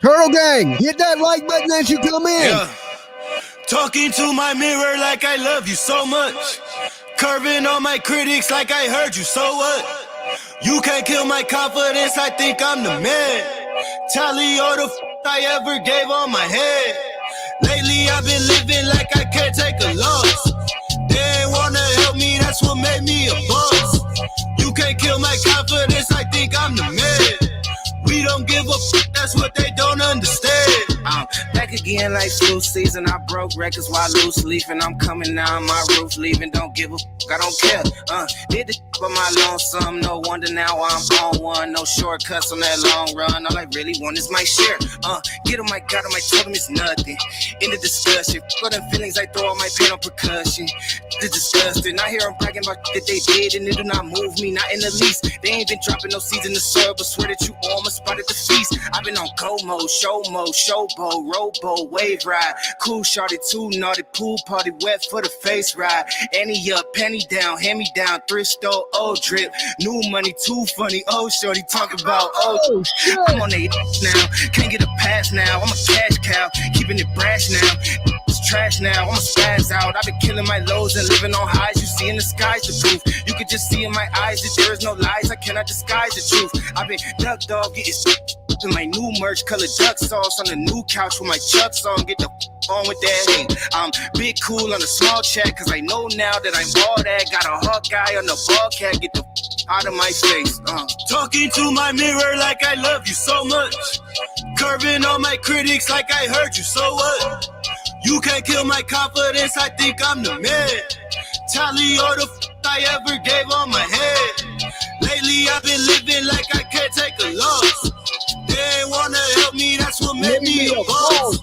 Turtle Gang, hit that like button as you come in. Yeah. Talking to my mirror like I love you so much. Curving on my critics like I heard you, so what? You can't kill my confidence, I think I'm the man. Tally all the I ever gave on my head. Lately I've been living like I can't take a loss. They ain't wanna help me, that's what made me a boss. You can't kill my confidence, I think I'm the man. We don't give a that's what they don't understand. I'm back again like flu season. I broke records while loose leafing. I'm coming down my roof, leaving. Don't give a I don't care. Did the for my lonesome. No wonder now I'm on one. No shortcuts on that long run. All I really want is my share. Get on my God, on my totem it's nothing. In the discussion, for them feelings I throw all my pain on percussion. It's disgusting. I hear them bragging about that they did, and it do not move me, not in the least. They ain't been dropping no seeds in the soil, but swear that you almost spotted the feast. I've been on go mode, show mode, showboat, rowboat, wave ride. Cool shorty, too naughty, pool party, wet for the face ride. Annie up, penny down, hand me down, thrift store, old drip. New money, too funny, old shorty, talk about old shit. I'm on they now, can't get a pass now. I'm a cash cow, keeping it brash now. It's trash now, I'm a spaz out. I've been killing my lows and living on highs. You see in the sky's the proof. You can just see in my eyes that there is no lies. I cannot disguise the truth. I've been duck dog, getting in my new merch, colored duck sauce on the new couch with my chucks on. Get the on with that hate. I'm big cool on a small chat, cause I know now that I'm all that. Got a Hawkeye on the ball cat, get the out of my face. Talking to my mirror like I love you so much. Curving on my critics like I heard you, so what? You can't kill my confidence, I think I'm the man. Tally all the I ever gave on my head. Lately I've been living like I can't take a loss. They ain't wanna help me, that's what made me a boss.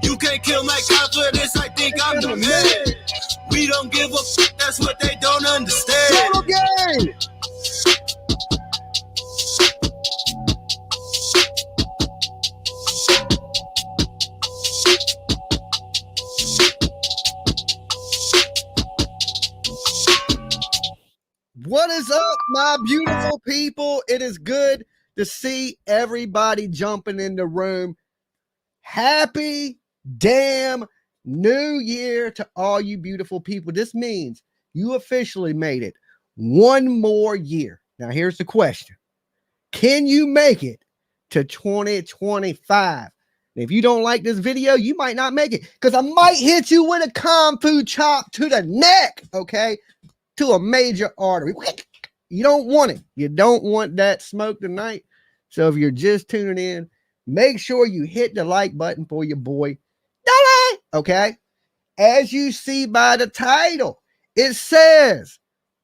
You can't kill my confidence, I think I'm the man. We don't give a that's what they don't understand. Okay. What is up, my beautiful people? It is good to see everybody jumping in the room. Happy damn New Year to all you beautiful people. This means you officially made it one more year. Now, here's the question. Can you make it to 2025? And if you don't like this video, you might not make it because I might hit you with a kung fu chop to the neck, okay? To a major artery. You don't want it. You don't want that smoke tonight. So if you're just tuning in, make sure you hit the like button for your boy Dolly. Okay. As you see by the title, it says,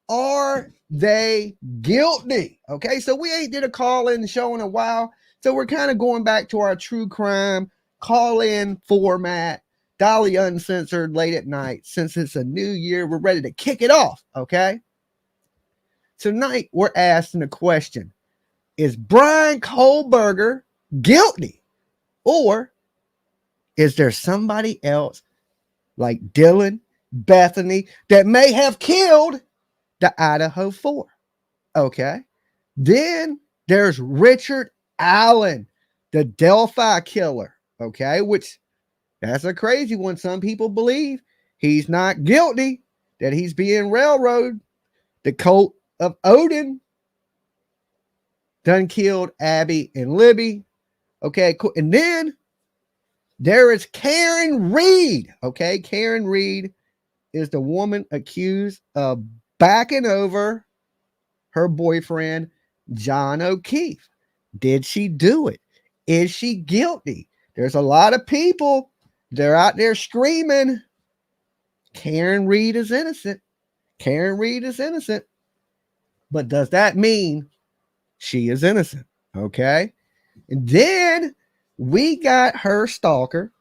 are they guilty? Okay. So we ain't did a call-in show in a while. So we're kind of going back to our true crime call-in format. Dolly Uncensored late at night. Since it's a new year, we're ready to kick it off, okay? Tonight, we're asking the question, is Bryan Kohberger guilty? Or is there somebody else like Dylan, Bethany, that may have killed the Idaho 4? Okay? Then there's Richard Allen, the Delphi killer, okay? Which that's a crazy one. Some people believe he's not guilty, that he's being railroaded. The cult of Odin done killed Abby and Libby. Okay, cool. And then there is Karen Reed. Okay, Karen Reed is the woman accused of backing over her boyfriend, John O'Keefe. Did she do it? Is she guilty? There's a lot of people. They're out there screaming, Karen Reed is innocent. Karen Reed is innocent. But does that mean she is innocent? Okay. And then we got her stalker,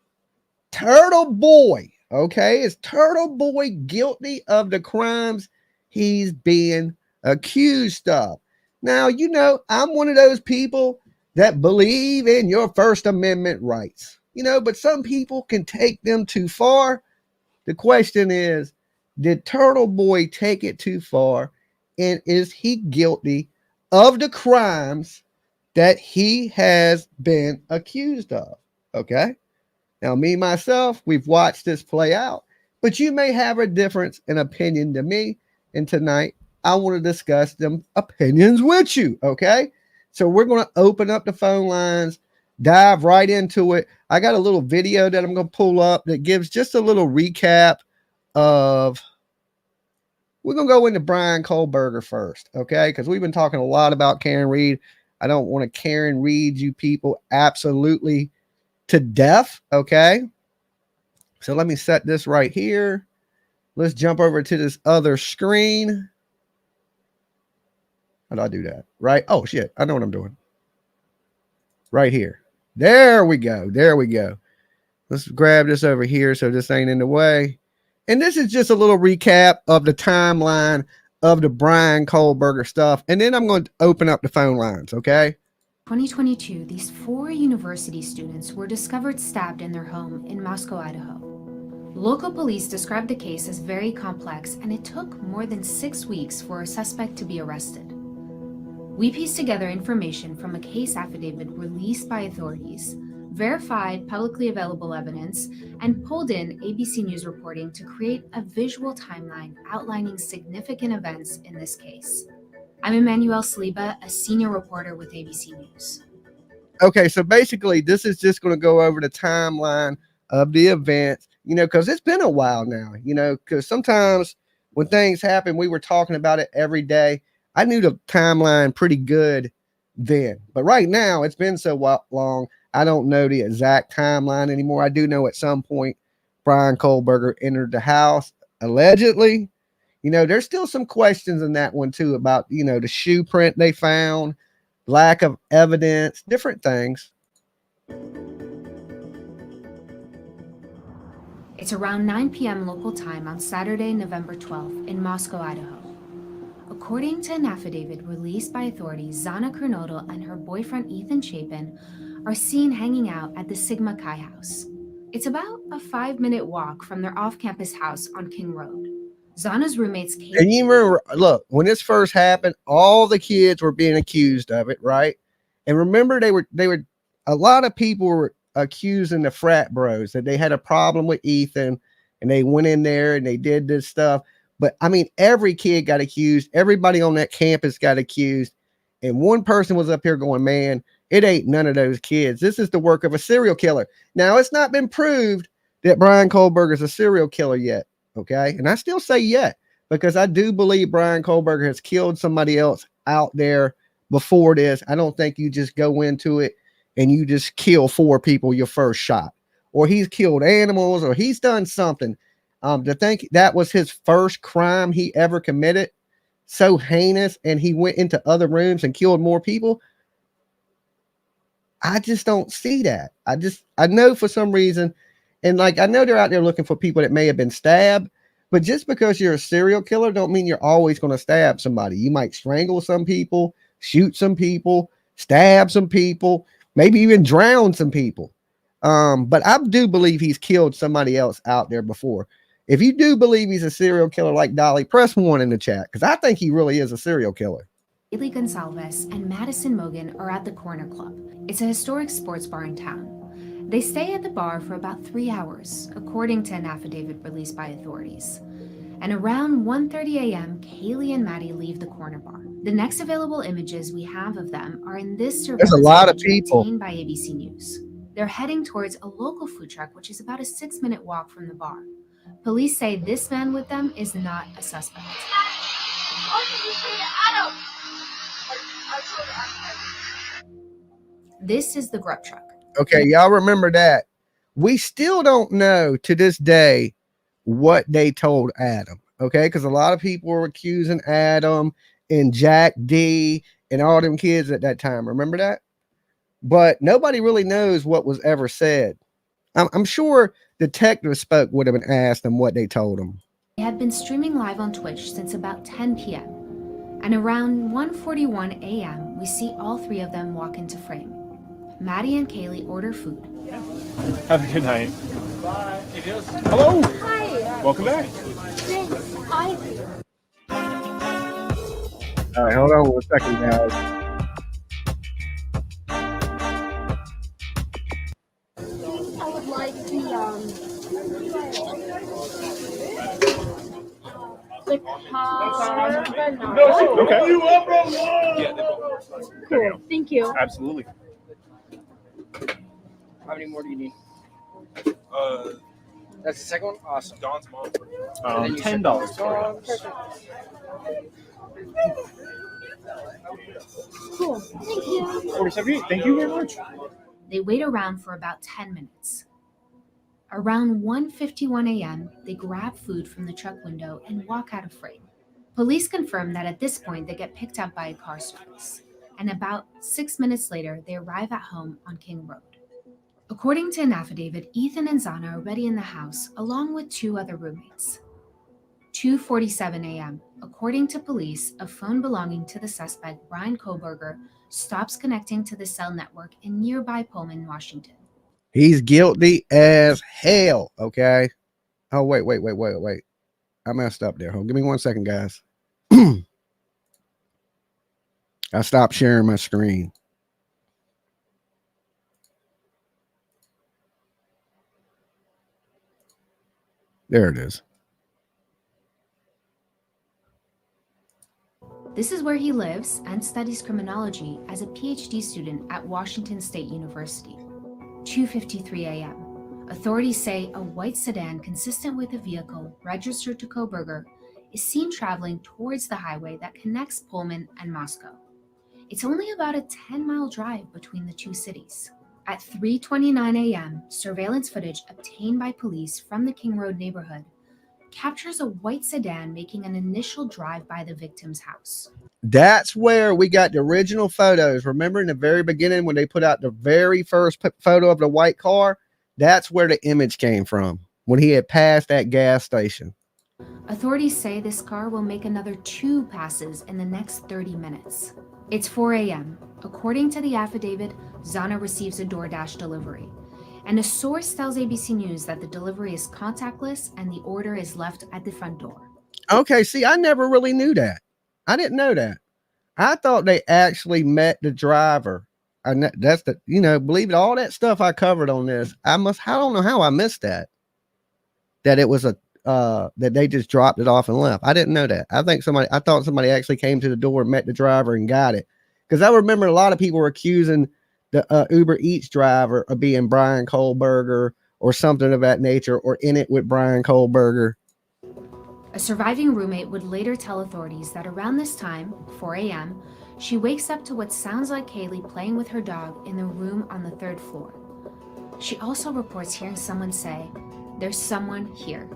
Turtleboy. Okay. Is Turtleboy guilty of the crimes he's being accused of? Now, you know, I'm one of those people that believe in your First Amendment rights. You know, but some people can take them too far. The question is, did Turtleboy take it too far? And is he guilty of the crimes that he has been accused of. Okay. Now, me, myself, we've watched this play out, but you may have a difference in opinion to me. And tonight, I want to discuss them opinions with you. Okay. So we're going to open up the phone lines, dive right into it. I got a little video that I'm going to pull up that gives just a little recap of. We're going to go into Bryan Kohberger first, okay? Because we've been talking a lot about Karen Reed. I don't want to Karen Reed you people absolutely to death, okay? So let me set this right here. Let's jump over to this other screen. How do I do that? Right? Oh, shit. I know what I'm doing. Right here. There we go. There we go. Let's grab this over here so this ain't in the way. And this is just a little recap of the timeline of the Bryan Kohberger stuff. And then I'm going to open up the phone lines, okay? 2022, these 4 university students were discovered stabbed in their home in Moscow, Idaho. Local police described the case as very complex, and it took more than 6 weeks for a suspect to be arrested. We pieced together information from a case affidavit released by authorities, verified publicly available evidence, and pulled in ABC News reporting to create a visual timeline outlining significant events in this case. I'm Emmanuel Saliba, a senior reporter with ABC News. Okay, so basically this is just going to go over the timeline of the events, because it's been a while now, because sometimes when things happen, we were talking about it every day. I knew the timeline pretty good then, but right now it's been so long. I don't know the exact timeline anymore. I do know at some point Bryan Kohberger entered the house allegedly. There's still some questions in that one too about, the shoe print they found, lack of evidence, different things. It's around 9 p.m. local time on Saturday, November 12th in Moscow, Idaho. According to an affidavit released by authorities, Zana Kernodle and her boyfriend Ethan Chapin are seen hanging out at the Sigma Chi house. It's about a 5-minute walk from their off-campus house on King Road. Zana's roommates Kate. And you remember, look, when this first happened, all the kids were being accused of it, right? And remember, they were a lot of people were accusing the frat bros that they had a problem with Ethan, and they went in there and they did this stuff. But I mean, every kid got accused. Everybody on that campus got accused. And one person was up here going, man, it ain't none of those kids. This is the work of a serial killer. Now, it's not been proved that Bryan Kohberger is a serial killer yet. Okay. And I still say yet, because I do believe Bryan Kohberger has killed somebody else out there before this. I don't think you just go into it and you just kill 4 people your first shot, or he's killed animals, or he's done something. To think that was his first crime he ever committed, so heinous, and he went into other rooms and killed more people. I just don't see that. I know for some reason, and I know they're out there looking for people that may have been stabbed, but just because you're a serial killer don't mean you're always going to stab somebody. You might strangle some people, shoot some people, stab some people, maybe even drown some people. But I do believe he's killed somebody else out there before. If you do believe he's a serial killer like Dolly, press 1 in the chat, because I think he really is a serial killer. Haley Gonsalves and Madison Mogan are at the Corner Club. It's a historic sports bar in town. They stay at the bar for about 3 hours, according to an affidavit released by authorities. And around 1:30 a.m., Kaylee and Maddie leave the corner bar. The next available images we have of them are in this surveillance. There's a lot of people obtained by ABC News. They're heading towards a local food truck, which is about a 6-minute walk from the bar. Police say this man with them is not a suspect. This is the grub truck. Okay, y'all remember that. We still don't know to this day what they told Adam, okay? Because a lot of people were accusing Adam and Jack D and all them kids at that time. Remember that? But nobody really knows what was ever said. I'm sure Detective Spoke would have asked them what they told them. They have been streaming live on Twitch since about 10 p.m. And around 1:41 a.m., we see all 3 of them walk into frame. Maddie and Kaylee order food. Have a good night. Bye. Hello. Hi. Welcome back. Thanks. Hi. All right, hold on one second, guys. Okay. Yeah, There you go. Thank you. Absolutely. How many more do you need? Uh, That's the second one? Awesome. Dawn's mom. And then you said $10. Perfect. Cool. Thank you. 47. Thank you very much. They wait around for about 10 minutes. Around 1:51 a.m., they grab food from the truck window and walk out of frame. Police confirm that at this point they get picked up by a car service, and about 6 minutes later, they arrive at home on King Road. According to an affidavit, Ethan and Zana are already in the house, along with 2 other roommates. 2:47 a.m., according to police, a phone belonging to the suspect, Bryan Kohberger, stops connecting to the cell network in nearby Pullman, Washington. He's guilty as hell. Okay. Oh, wait. I messed up there. Hold on. Give me 1 second, guys. I stopped sharing my screen. There it is. This is where he lives and studies criminology as a PhD student at Washington State University. 2:53 a.m. Authorities say a white sedan consistent with a vehicle registered to Kohberger is seen traveling towards the highway that connects Pullman and Moscow. It's only about a 10-mile drive between the two cities. At 3:29 a.m., surveillance footage obtained by police from the King Road neighborhood captures a white sedan making an initial drive by the victim's house. That's where we got the original photos. Remember in the very beginning when they put out the very first photo of the white car? That's where the image came from, when he had passed that gas station. Authorities say this car will make another 2 passes in the next 30 minutes. It's 4 a.m. According to the affidavit, Zana receives a DoorDash delivery. And a source tells ABC News that the delivery is contactless and the order is left at the front door. Okay, see, I never really knew that. I didn't know that. I thought they actually met the driver. And that's the, believe it, all that stuff I covered on this. I don't know how I missed that. That it was that they just dropped it off and left. I didn't know that. I thought somebody actually came to the door, met the driver, and got it. Because I remember a lot of people were accusing the Uber Eats driver of being Bryan Kohberger or something of that nature, or in it with Bryan Kohberger. A surviving roommate would later tell authorities that around this time, 4 a.m., she wakes up to what sounds like Kaylee playing with her dog in the room on the 3rd floor. She also reports hearing someone say, "There's someone here."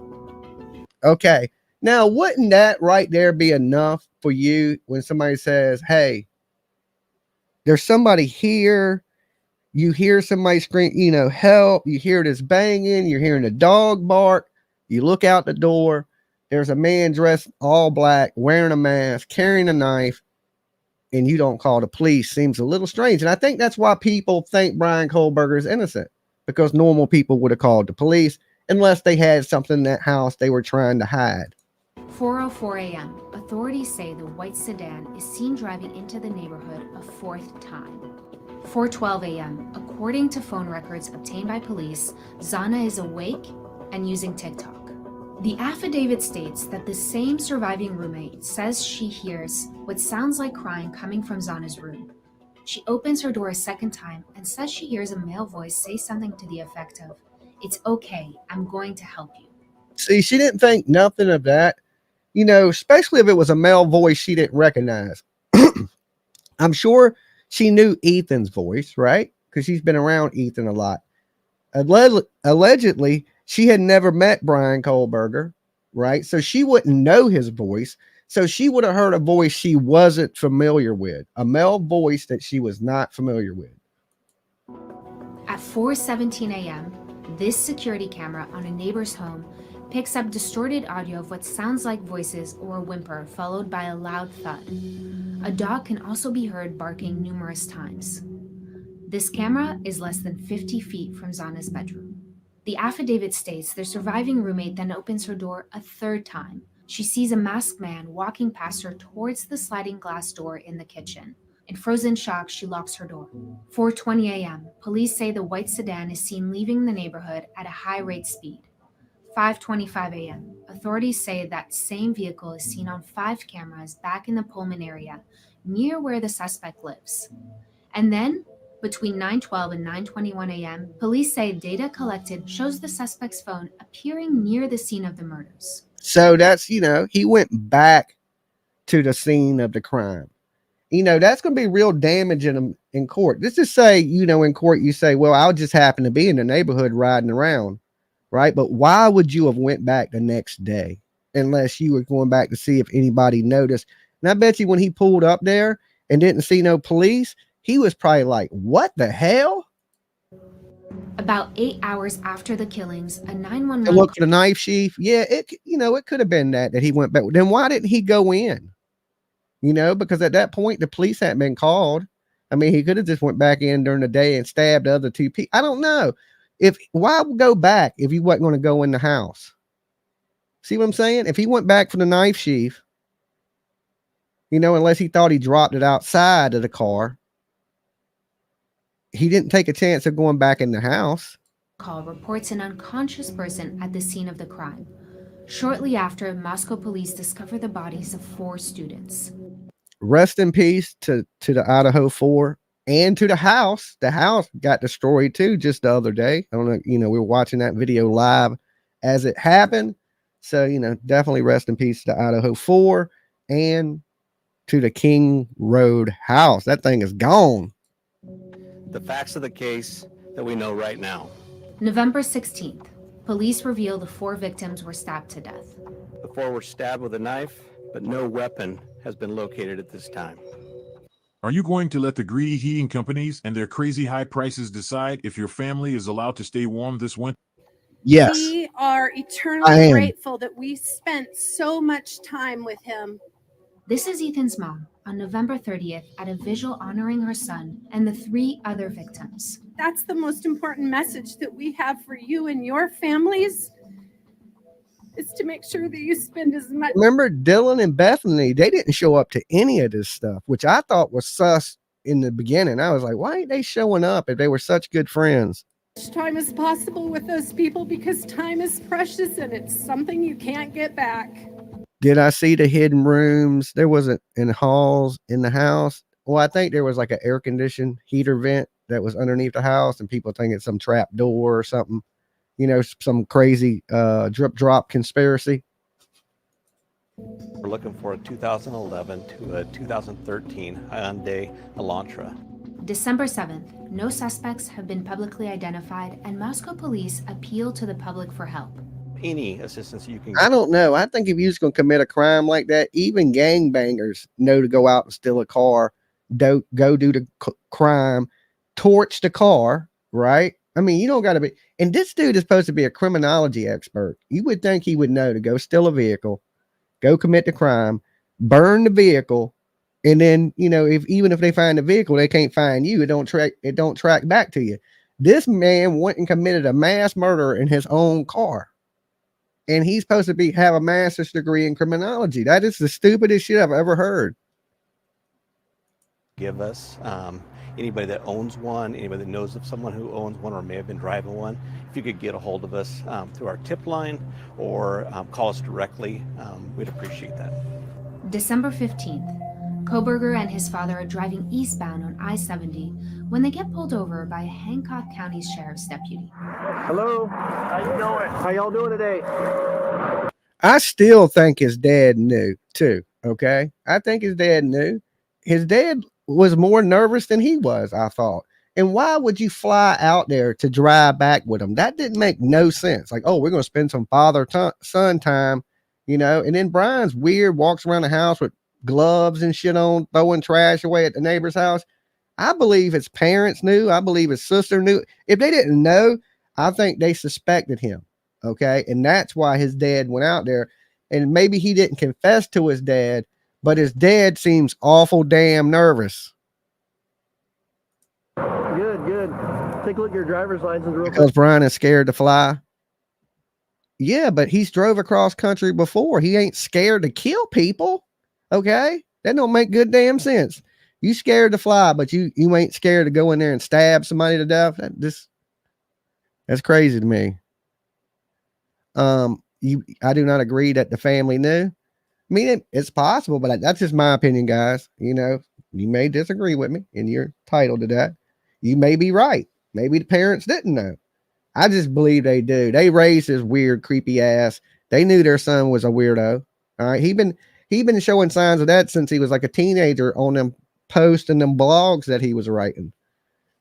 Okay. Now, wouldn't that right there be enough for you when somebody says, "Hey, there's somebody here"? You hear somebody scream, help. You hear this banging. You're hearing a dog bark. You look out the door. There's a man dressed all black, wearing a mask, carrying a knife, and you don't call the police. Seems a little strange. And I think that's why people think Bryan Kohberger is innocent, because normal people would have called the police unless they had something in that house they were trying to hide. 4:04 a.m. Authorities say the white sedan is seen driving into the neighborhood a 4th time. 4:12 a.m. According to phone records obtained by police, Zana is awake and using TikTok. The affidavit states that the same surviving roommate says she hears what sounds like crying coming from Zana's room. She opens her door a second time and says she hears a male voice say something to the effect of, "It's okay, I'm going to help you." See, she didn't think nothing of that, especially if it was a male voice she didn't recognize. I'm sure she knew Ethan's voice, right? Because she's been around Ethan a lot. Allegedly, she had never met Bryan Kohberger, right? So she wouldn't know his voice. So she would have heard a voice she wasn't familiar with, a male voice that she was not familiar with. At 4:17 a.m., this security camera on a neighbor's home picks up distorted audio of what sounds like voices or a whimper, followed by a loud thud. A dog can also be heard barking numerous times. This camera is less than 50 feet from Zana's bedroom. The affidavit states the surviving roommate then opens her door a 3rd time. She sees a masked man walking past her towards the sliding glass door in the kitchen. In frozen shock, she locks her door. 4:20 a.m., police say the white sedan is seen leaving the neighborhood at a high rate speed. 5:25 a.m. Authorities say that same vehicle is seen on 5 cameras back in the Pullman area, near where the suspect lives. And then, between 9:12 and 9:21 a.m., police say data collected shows the suspect's phone appearing near the scene of the murders. So that's, he went back to the scene of the crime. That's going to be real damaging in court. Let's just say, in court, you say, well, I'll just happen to be in the neighborhood riding around, right? But why would you have went back the next day unless you were going back to see if anybody noticed? And I bet you when he pulled up there and didn't see no police, he was probably like, what the hell? About 8 hours after the killings, a 911 To look for the knife sheath. Yeah, it could have been that he went back. Then why didn't he go in? Because at that point, the police hadn't been called. I mean, he could have just went back in during the day and stabbed the other 2 people. I don't know. Why go back if he wasn't going to go in the house? See what I'm saying? If he went back for the knife sheath, unless he thought he dropped it outside of the car, he didn't take a chance of going back in the house. Call reports an unconscious person at the scene of the crime. Shortly after, Moscow police discover the bodies of 4 students. Rest in peace to the Idaho 4 and to the house. The house got destroyed too just the other day. I don't know, we were watching that video live as it happened. So, definitely rest in peace to the Idaho 4 and to the King Road house. That thing is gone. The facts of the case that we know right now. November 16th, police reveal the 4 victims were stabbed to death. The 4 were stabbed with a knife, but no weapon has been located at this time. Are you going to let the greedy heating companies and their crazy high prices decide if your family is allowed to stay warm this winter? Yes. We are eternally grateful that we spent so much time with him. This is Ethan's mom on November 30th at a vigil honoring her son and the 3 other victims. That's the most important message that we have for you and your families, is to make sure that you spend as much. Remember Dylan and Bethany, they didn't show up to any of this stuff, which I thought was sus in the beginning. I was like, why ain't they showing up if they were such good friends? Time as possible with those people, because time is precious and it's something you can't get back. Did I see the hidden rooms? There wasn't in halls in the house. Well, I think there was like an air conditioned heater vent that was underneath the house, and people think it's some trap door or something. Some crazy drip drop conspiracy. We're looking for a 2011 to a 2013 Hyundai Elantra. December 7th, no suspects have been publicly identified, and Moscow police appeal to the public for help. Any assistance you can I don't know. I think if you're just going to commit a crime like that, even gangbangers know to go out and steal a car, go do the crime, torch the car, right? I mean, you don't got to be. And this dude is supposed to be a criminology expert. You would think he would know to go steal a vehicle, go commit the crime, burn the vehicle, and then, even if they find the vehicle, they can't find you. It don't track back to you. This man went and committed a mass murder in his own car. And he's supposed to have a master's degree in criminology. That is the stupidest shit I've ever heard. give us. Anybody that owns one, anybody that knows of someone who owns one or may have been driving one, if you could get a hold of us through our tip line or call us directly, we'd appreciate that. December 15th, Kohberger and his father are driving eastbound on I-70 when they get pulled over by a Hancock County Sheriff's deputy. Hello, how you doing? How y'all doing today? I still think his dad knew too. Okay. I think his dad knew. His dad was more nervous than he was, I thought. And why would you fly out there to drive back with him? That didn't make no sense. Like, oh, we're going to spend some father-son time, you know? And then Brian's weird, walks around the house with gloves and shit on, throwing trash away at the neighbor's house. I believe his parents knew. I believe his sister knew. If they didn't know, I think they suspected him. Okay. And that's why his dad went out there. And maybe he didn't confess to his dad, but his dad seems awful damn nervous. Good. Take a look at your driver's license real quick. Because Brian is scared to fly. Yeah, but he's drove across country before. He ain't scared to kill people. Okay. That don't make good damn sense. You scared to fly, but you ain't scared to go in there and stab somebody to death. That's crazy to me. I do not agree that the family knew. I mean, it's possible, but that's just my opinion, guys. You know, you may disagree with me, and you're entitled to that. You may be right. Maybe the parents didn't know. I just believe they do. They raised his weird, creepy ass. They knew their son was a weirdo. All right, he been showing signs of that since he was like a teenager on them posts and them blogs that he was writing.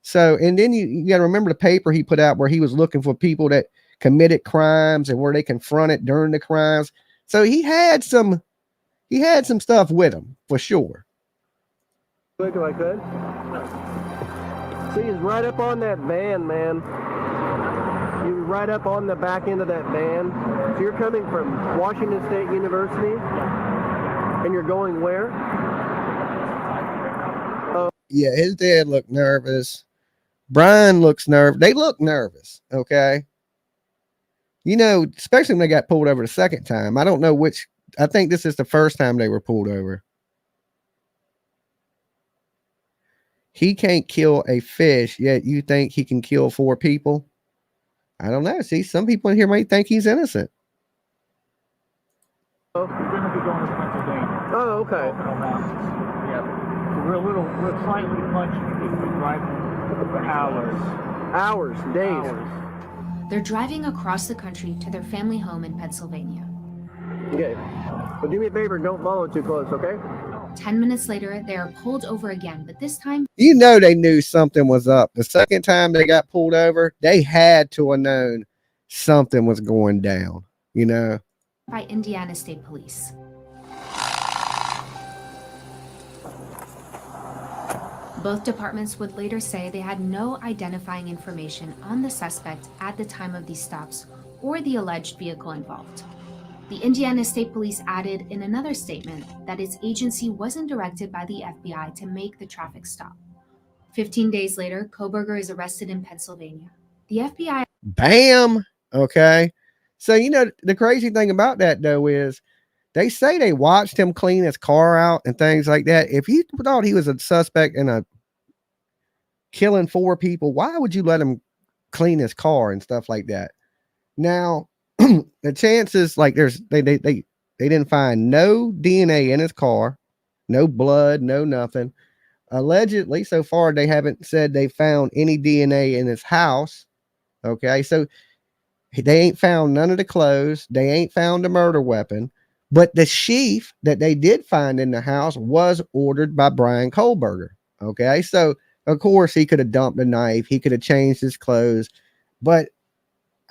So, and then you got to remember the paper he put out where he was looking for people that committed crimes and where they confronted during the crimes. So he had some stuff with him for sure. Quick if I could. See, he's right up on that van, man. You're right up on the back end of that van. So you're coming from Washington State University, and you're going where? Yeah, his dad looked nervous. Bryan looks nervous. They look nervous, okay? You know, especially when they got pulled over the second time. I don't know which. I think this is the first time they were pulled over. He can't kill a fish, yet you think he can kill 4 people? I don't know. See, some people in here might think he's innocent. Oh, We're going to be going to Pennsylvania. oh okay. Yeah. So we're slightly punchy because we're driving for hours. Hours, days. Hours. They're driving across the country to their family home in Pennsylvania. Okay. But do me a favor, don't follow too close, okay? 10 minutes later, they are pulled over again, but this time, You know they knew something was up. The second time they got pulled over, they had to have known something was going down, you know? by Indiana State Police. Both departments would later say they had no identifying information on the suspect at the time of these stops or the alleged vehicle involved. The Indiana State Police added in another statement that its agency wasn't directed by the FBI to make the traffic stop. 15 days later, Kohberger is arrested in Pennsylvania. The FBI... Bam! Okay. So, you know, the crazy thing about that, though, is they say they watched him clean his car out and things like that. If you thought he was a suspect in a killing 4 people, why would you let him clean his car and stuff like that? Now, the chances, like, they didn't find no DNA in his car, no blood, no nothing. Allegedly, so far, they haven't said they found any DNA in his house. Okay, so they ain't found none of the clothes. They ain't found a murder weapon. But the sheath that they did find in the house was ordered by Bryan Kohberger. Okay, so of course he could have dumped the knife. He could have changed his clothes. But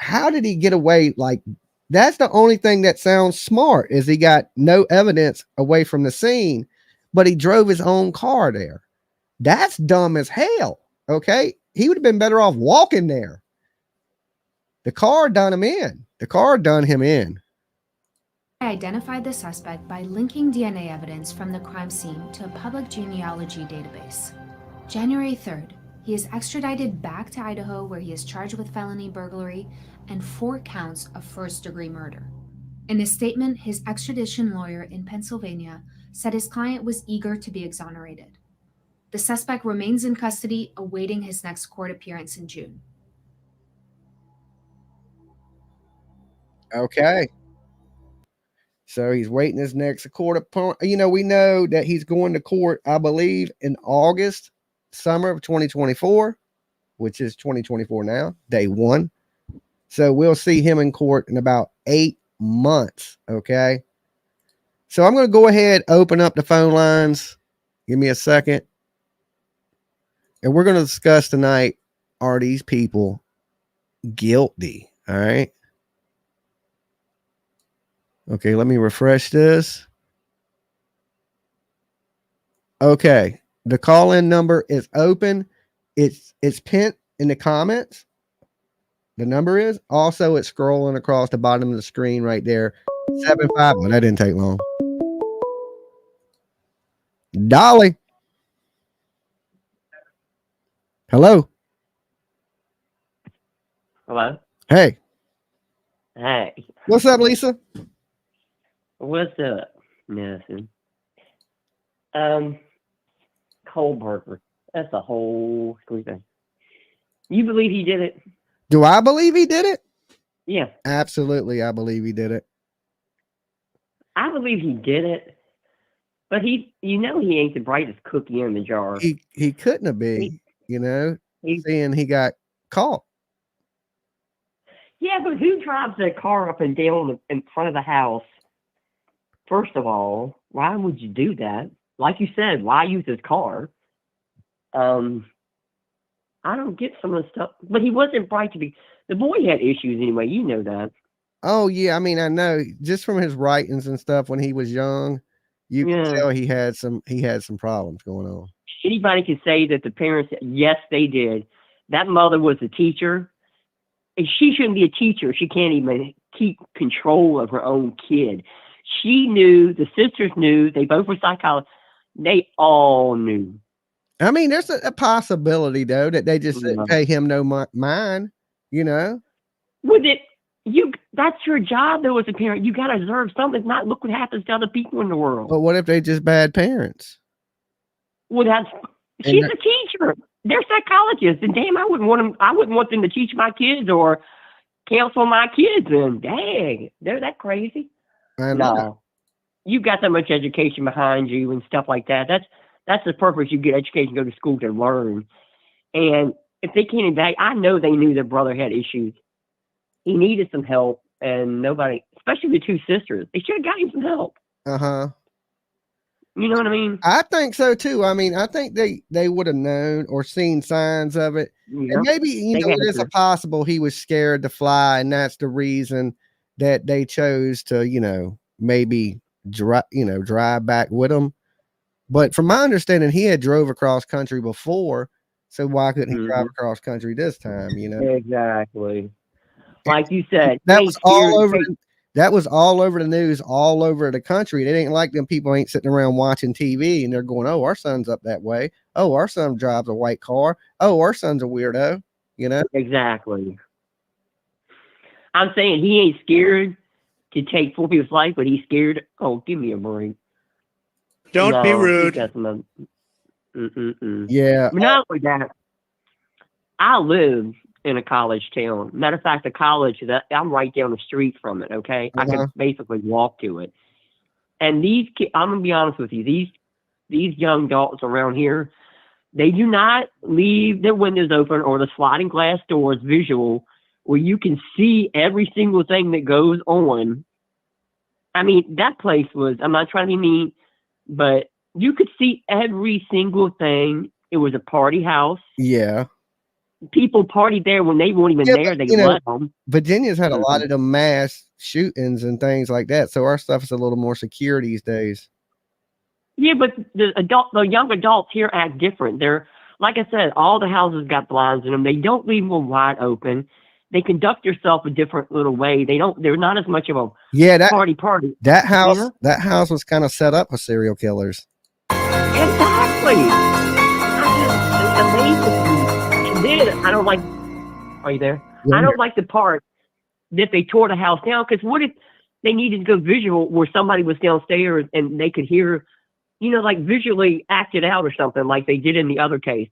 how did he get away? Like, that's the only thing that sounds smart, is he got no evidence away from the scene, but he drove his own car there. That's dumb as hell. Okay, he would have been better off walking there. The car done him in. The car done him in. identified the suspect by linking DNA evidence from the crime scene to a public genealogy database. January 3rd, he is extradited back to Idaho, where he is charged with felony burglary and 4 counts of first-degree murder. In a statement, his extradition lawyer in Pennsylvania said his client was eager to be exonerated. The suspect remains in custody, awaiting his next court appearance in June. Okay. So he's waiting his next court appointment. You know, we know that he's going to court, I believe, in August, summer of 2024, which is 2024 now, day 1. So we'll see him in court in about 8 months. Okay. So I'm going to go ahead, open up the phone lines. Give me a second. And we're going to discuss tonight, are these people guilty? All right. Okay, let me refresh this. Okay, the call-in number is open. It's pinned in the comments. The number is also, it's scrolling across the bottom of the screen right there. 75. Well, that didn't take long. Dolly. Hello. Hello? Hey. Hey. What's up, Lisa? What's up? Nothing. Kohberger. That's a whole thing. You believe he did it? Do I believe he did it? Yeah, Absolutely, I believe he did it. I believe he did it, but he ain't the brightest cookie in the jar. He couldn't have He, been, he, seeing he got caught. yeah, but who drives their car up and down in front of the house? First of all, why would you do that? Like you said, why use his car? I don't get some of the stuff, but he wasn't bright to be. The boy had issues anyway. You know that. Oh yeah, I mean I know just from his writings and stuff when he was young, you can Yeah. tell he had some problems going on. Anybody can say that the parents, yes, they did. That mother was a teacher. And she shouldn't be a teacher. She can't even keep control of her own kid. She knew, the sisters knew, they both were psychologists. They all knew. I mean, there's a possibility though that they just didn't No. pay him no mind, With it, that's your job though as a parent. You gotta deserve something. Not look what happens to other people in the world. But what if they just bad parents? Well, she's a teacher. They're psychologists, and damn, I wouldn't want them to teach my kids or counsel my kids. And dang, they're that crazy. No, you got that much education behind you and stuff like that. That's the purpose. You get education, go to school to learn. And if they can't evaluate, I know they knew their brother had issues. He needed some help, and nobody, especially the two sisters, they should have got him some help. You know what I mean? I think so too. I mean, I think they would have known or seen signs of it. Yeah. And maybe, it is a possible he was scared to fly, and that's the reason that they chose to, maybe drive back with him. But from my understanding, he had drove across country before, so why couldn't he drive across country this time? Exactly. Like you said, that was all over. That was all over the news, all over the country. It ain't like them people ain't sitting around watching TV and they're going, "Oh, our son's up that way. Oh, our son drives a white car. Oh, our son's a weirdo." Exactly. I'm saying he ain't scared to take 4 people's life, but he's scared. Oh, give me a break. Don't be rude. Yeah. But not only that, I live in a college town. Matter of fact, the college that I'm right down the street from it. Okay, I can basically walk to it. And these kids, I'm gonna be honest with you, these young adults around here, they do not leave their windows open or the sliding glass doors visual where you can see every single thing that goes on. I mean, that place was, I'm not trying to be mean, but you could see every single thing. It was a party house. Yeah. People partied there when they weren't even there. They let them. Virginia's had a lot of the mass shootings and things like that, so our stuff is a little more secure these days. Yeah, but the young adults here act different. They're, like I said, all the houses got blinds in them. They don't leave them wide open. They conduct themselves a different little way. They're not as much of a party. That house was kind of set up for serial killers. Exactly. And then I don't like. Are you there? I don't like the part that they tore the house down, because what if they needed to go visual where somebody was downstairs and they could hear, like visually act it out or something like they did in the other case.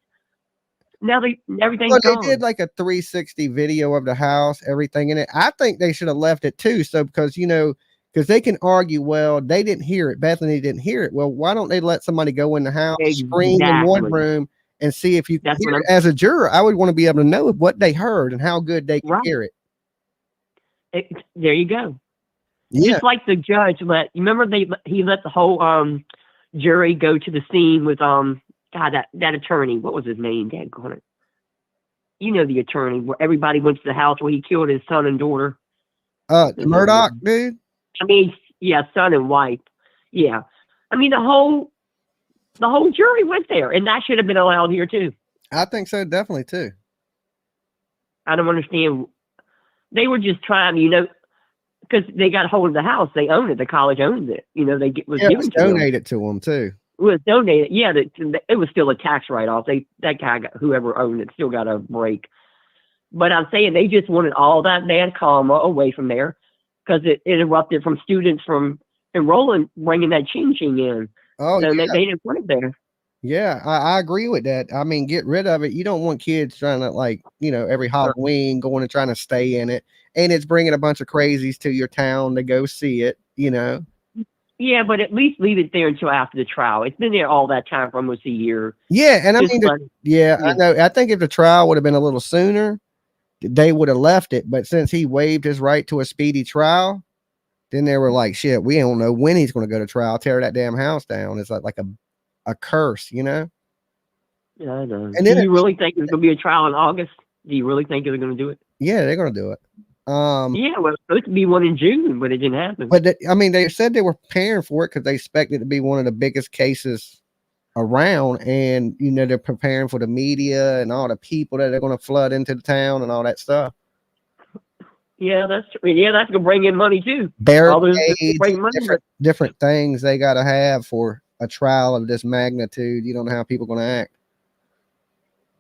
Now everything's gone. They did like a 360 video of the house, everything in it. I think they should have left it too. So because they can argue, well, they didn't hear it. Bethany didn't hear it. Well, why don't they let somebody go in the house, scream in one room, and see if you can hear it? As a juror, I would want to be able to know what they heard and how good they can hear it. There you go. Yeah. Just like the judge he let the whole jury go to the scene with that attorney. What was his name? Dad, the attorney where everybody went to the house where he killed his son and daughter. Murdoch, dude. I mean, yeah, son and wife. Yeah, I mean the whole jury went there, and that should have been allowed here too. I think so, definitely too. I don't understand. They were just trying, because they got a hold of the house. They owned it. The college owned it. It was given to them. Donated to them too. It was donated. Yeah, it was still a tax write-off. That guy, whoever owned it, still got a break. But I'm saying they just wanted all that bad karma away from there, because it interrupted from students from enrolling, bringing that ching in. Oh, so yeah. they didn't want it there. Yeah, I agree with that. I mean, get rid of it. You don't want kids trying to, like, every Halloween going and trying to stay in it. And it's bringing a bunch of crazies to your town to go see it, Yeah, but at least leave it there until after the trial. It's been there all that time for almost a year. Yeah, and I Just mean, let- I know. I think if the trial would have been a little sooner, they would have left it. But since he waived his right to a speedy trial, then they were like, shit, we don't know when he's going to go to trial. Tear that damn house down. It's like a curse, Yeah, I know. And Do then you really think there's going to be a trial in August? Do you really think they're going to do it? Yeah, they're going to do it. Yeah, well, it's supposed to be one in June, but it didn't happen. But I mean, they said they were preparing for it because they expected it to be one of the biggest cases around, and they're preparing for the media and all the people that are going to flood into the town and all that stuff. Yeah, that's true. Yeah, that's going to bring in money too. Barricades, different things they got to have for a trial of this magnitude. You don't know how people are going to act.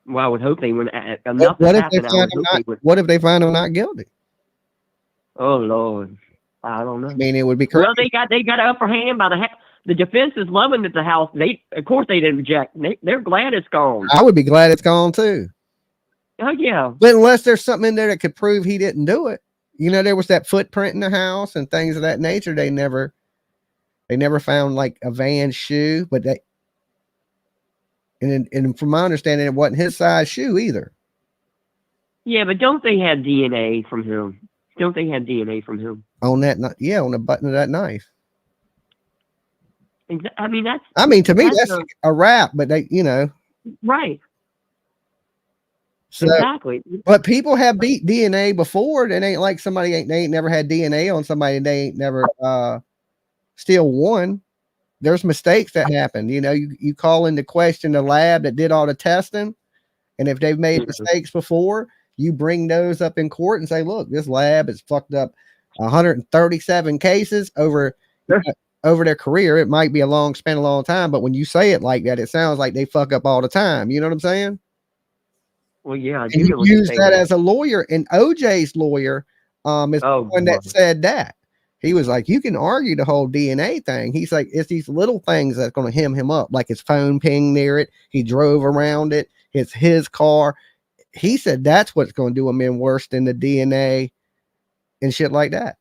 Well, I would hope they wouldn't. What if they find them not guilty? Oh Lord, I don't know. I mean, it would be crazy. Well, they got an upper hand by the defense is loving that the house. Of course they didn't reject. They're glad it's gone. I would be glad it's gone too. Oh yeah. But unless there's something in there that could prove he didn't do it, there was that footprint in the house and things of that nature. They never found like a Van shoe, but and from my understanding, it wasn't his size shoe either. Yeah, but don't they have DNA from him? Don't they have DNA from him? On that, on the button of that knife. I mean, to me, that's a wrap, but they, Right. So, exactly. But people have beat DNA before. It ain't like they ain't never had DNA on somebody. They ain't never still won. There's mistakes that happen. You call into question the lab that did all the testing, and if they've made mistakes before, you bring those up in court and say, look, this lab has fucked up 137 cases over their career. It might be a long time, but when you say it like that, it sounds like they fuck up all the time. You know what I'm saying? Well, yeah. And you use that as a lawyer, and OJ's lawyer is the one that said that. He was like, you can argue the whole DNA thing. He's like, it's these little things that's going to hem him up, like his phone ping near it. He drove around it. It's his car. He said that's what's going to do him in worse than the DNA and shit like that.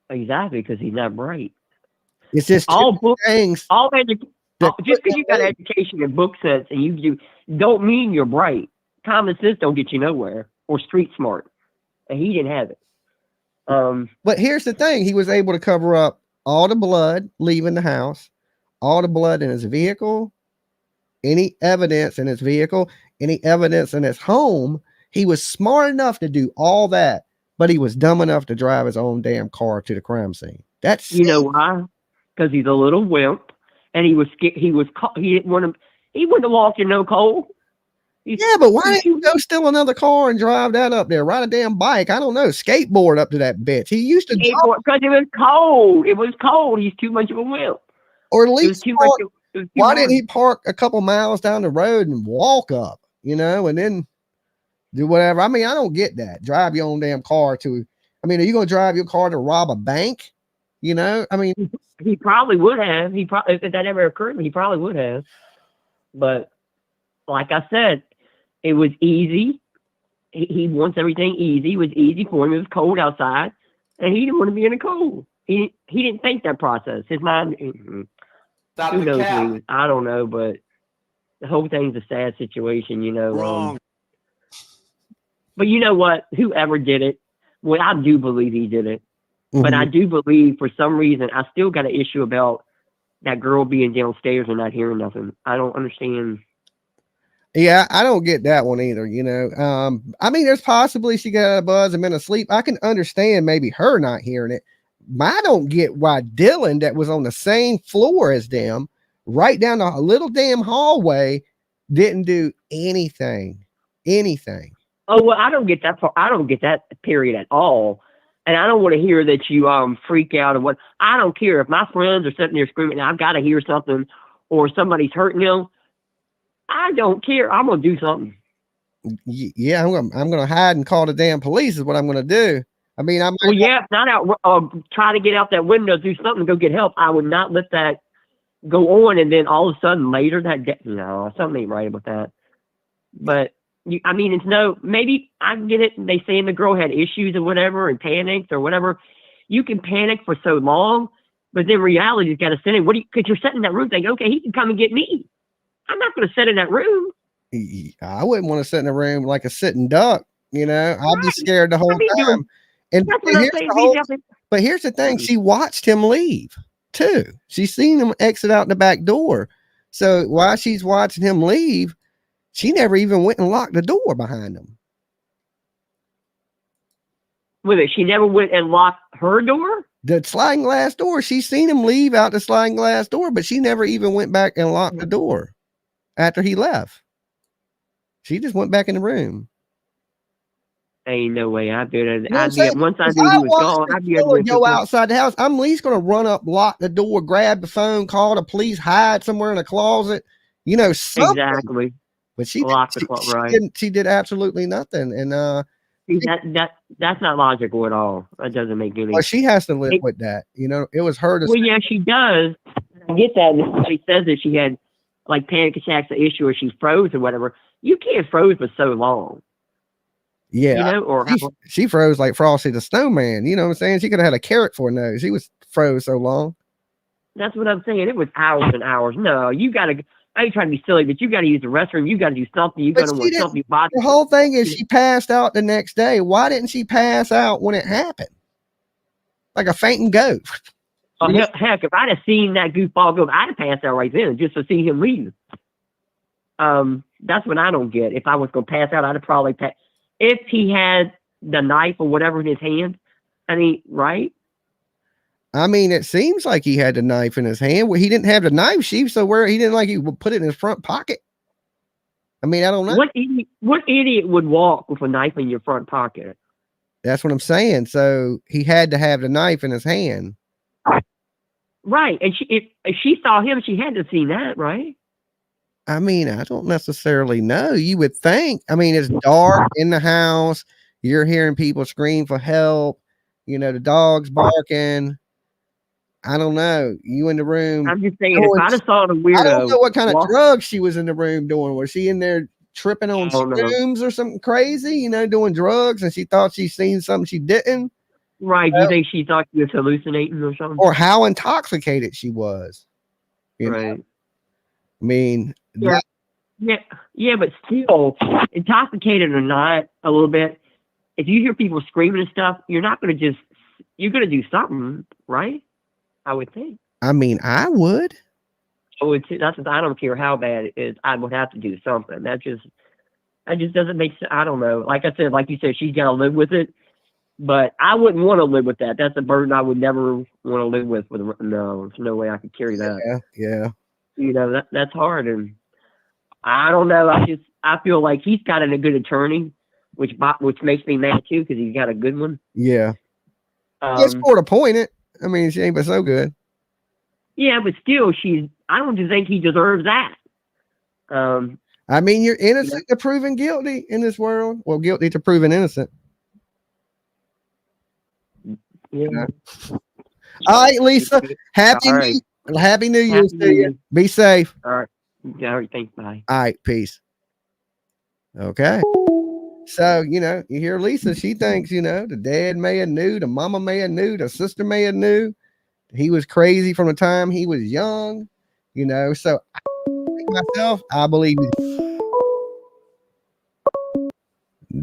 Exactly, because he's not bright. It's just all books, things. Just because you got education in book sense and you don't mean you're bright. Common sense don't get you nowhere, or street smart, and he didn't have it. But here's the thing: he was able to cover up all the blood leaving the house, all the blood in his vehicle, any evidence in his vehicle, any evidence in his home. He was smart enough to do all that, but he was dumb enough to drive his own damn car to the crime scene. That's why? Because he's a little wimp, and he was scared. He didn't want to. He wouldn't have walked in no cold. Yeah, but why didn't you go steal another car and drive that up there? Ride a damn bike. I don't know. Skateboard up to that bitch. He used to skateboard because it was cold. It was cold. He's too much of a wimp. Or at least why didn't he park a couple miles down the road and walk up, and then do whatever? I mean, I don't get that. Drive your own damn car to, are you going to drive your car to rob a bank? I mean, he probably would have. If that ever occurred, he probably would have. But like I said, it was easy. He wants everything easy. It was easy for him. It was cold outside, and he didn't want to be in the cold. He didn't think that process. His mind. Who knows? I don't know, but the whole thing's a sad situation. Wrong. But you know what? Whoever did it, well, I do believe he did it. Mm-hmm. But I do believe, for some reason, I still got an issue about that girl being downstairs and not hearing nothing. I don't understand. Yeah, I don't get that one either. There's possibly she got a buzz and been asleep. I can understand maybe her not hearing it. I don't get why Dylan, that was on the same floor as them, right down the little damn hallway, didn't do anything. Oh, well, I don't get that part. I don't get that period at all. And I don't want to hear that you freak out or what. I don't care if my friends are sitting there screaming, I've got to hear something, or somebody's hurting them. I don't care. I'm gonna do something. Yeah, I'm gonna hide and call the damn police is what I'm gonna do. Not out. Try to get out that window, do something, go get help. I would not let that go on, and then all of a sudden later that day, no, something ain't right about that. But I mean, it's maybe I get it. They saying the girl had issues or whatever and panicked or whatever. You can panic for so long, but then reality, you got to sit in. Because you're sitting in that room thinking, okay, he can come and get me. I'm not going to sit in that room. I wouldn't want to sit in a room like a sitting duck. I'd be scared the whole time. And but here's the thing: she watched him leave too. She's seen him exit out the back door. So while she's watching him leave, she never even went and locked the door behind him. Wait, she never went and locked her door? The sliding glass door. She's seen him leave out the sliding glass door, but she never even went back and locked the door after he left. She just went back in the room. Ain't no way I did it. Once I knew he was gone, I'd be able to go outside the house. I'm at least going to run up, lock the door, grab the phone, call the police, hide somewhere in a closet. Something. Exactly. But she did absolutely nothing. And that's not logical at all. That doesn't make any sense. Well, she has to live with that. It was her. Well, yeah, she does. I get that. And she says that she had like panic attacks, the issue, or she froze or whatever. You can't froze for so long. Yeah, she froze like Frosty the Snowman. You know what I'm saying? She could have had a carrot for a nose. She was froze so long. That's what I'm saying. It was hours and hours. No, you got to. I ain't trying to be silly, but you got to use the restroom. You got to do something. You got to want something. The whole thing is she passed out the next day. Why didn't she pass out when it happened? Like a fainting goat. Oh, heck, if I'd have seen that goofball go, I'd have passed out right then just to see him leave. That's what I don't get. If I was going to pass out, I'd have probably passed. If he had the knife or whatever in his hand, right? I mean, it seems like he had the knife in his hand. Well, he didn't have the knife sheath, so where he didn't he would put it in his front pocket. I mean, I don't know. What idiot would walk with a knife in your front pocket? That's what I'm saying. So he had to have the knife in his hand. Right. And if she saw him, she had to have seen that, right? I mean, I don't necessarily know. You would think. I mean, it's dark in the house. You're hearing people scream for help. The dog's barking. I don't know. You in the room. I'm just saying, if I'd have saw the weirdo. I don't know what kind of drugs she was in the room doing. Was she in there tripping on shrooms or something crazy? Doing drugs, and she thought she seen something she didn't. Right. You think she thought she was hallucinating or something? Or how intoxicated she was. Right. I mean, yeah, but still, intoxicated or not, a little bit. If you hear people screaming and stuff, you're not going to you're going to do something, right? I would think. I mean, I would. I don't care how bad it is. I would have to do something. That just doesn't make sense. I don't know. Like I said, like you said, she's got to live with it. But I wouldn't want to live with that. That's a burden I would never want to live with. No, there's no way I could carry that. Yeah. That's hard. And I don't know. I feel like he's got a good attorney, which makes me mad too, because he's got a good one. Yeah. It's court appointed. I mean, she ain't but so good. Yeah, but still, I don't just think he deserves that. I mean, you're innocent to proven guilty in this world. Well, guilty to proven innocent. Yeah. All right, Lisa. Happy New Year to you. Be safe. All right. Yeah, all right. Thanks. Bye. All right. Peace. Okay. So, you hear Lisa, she thinks, the dad may have knew, the mama may have knew, the sister may have knew. He was crazy from the time he was young, so myself, I believe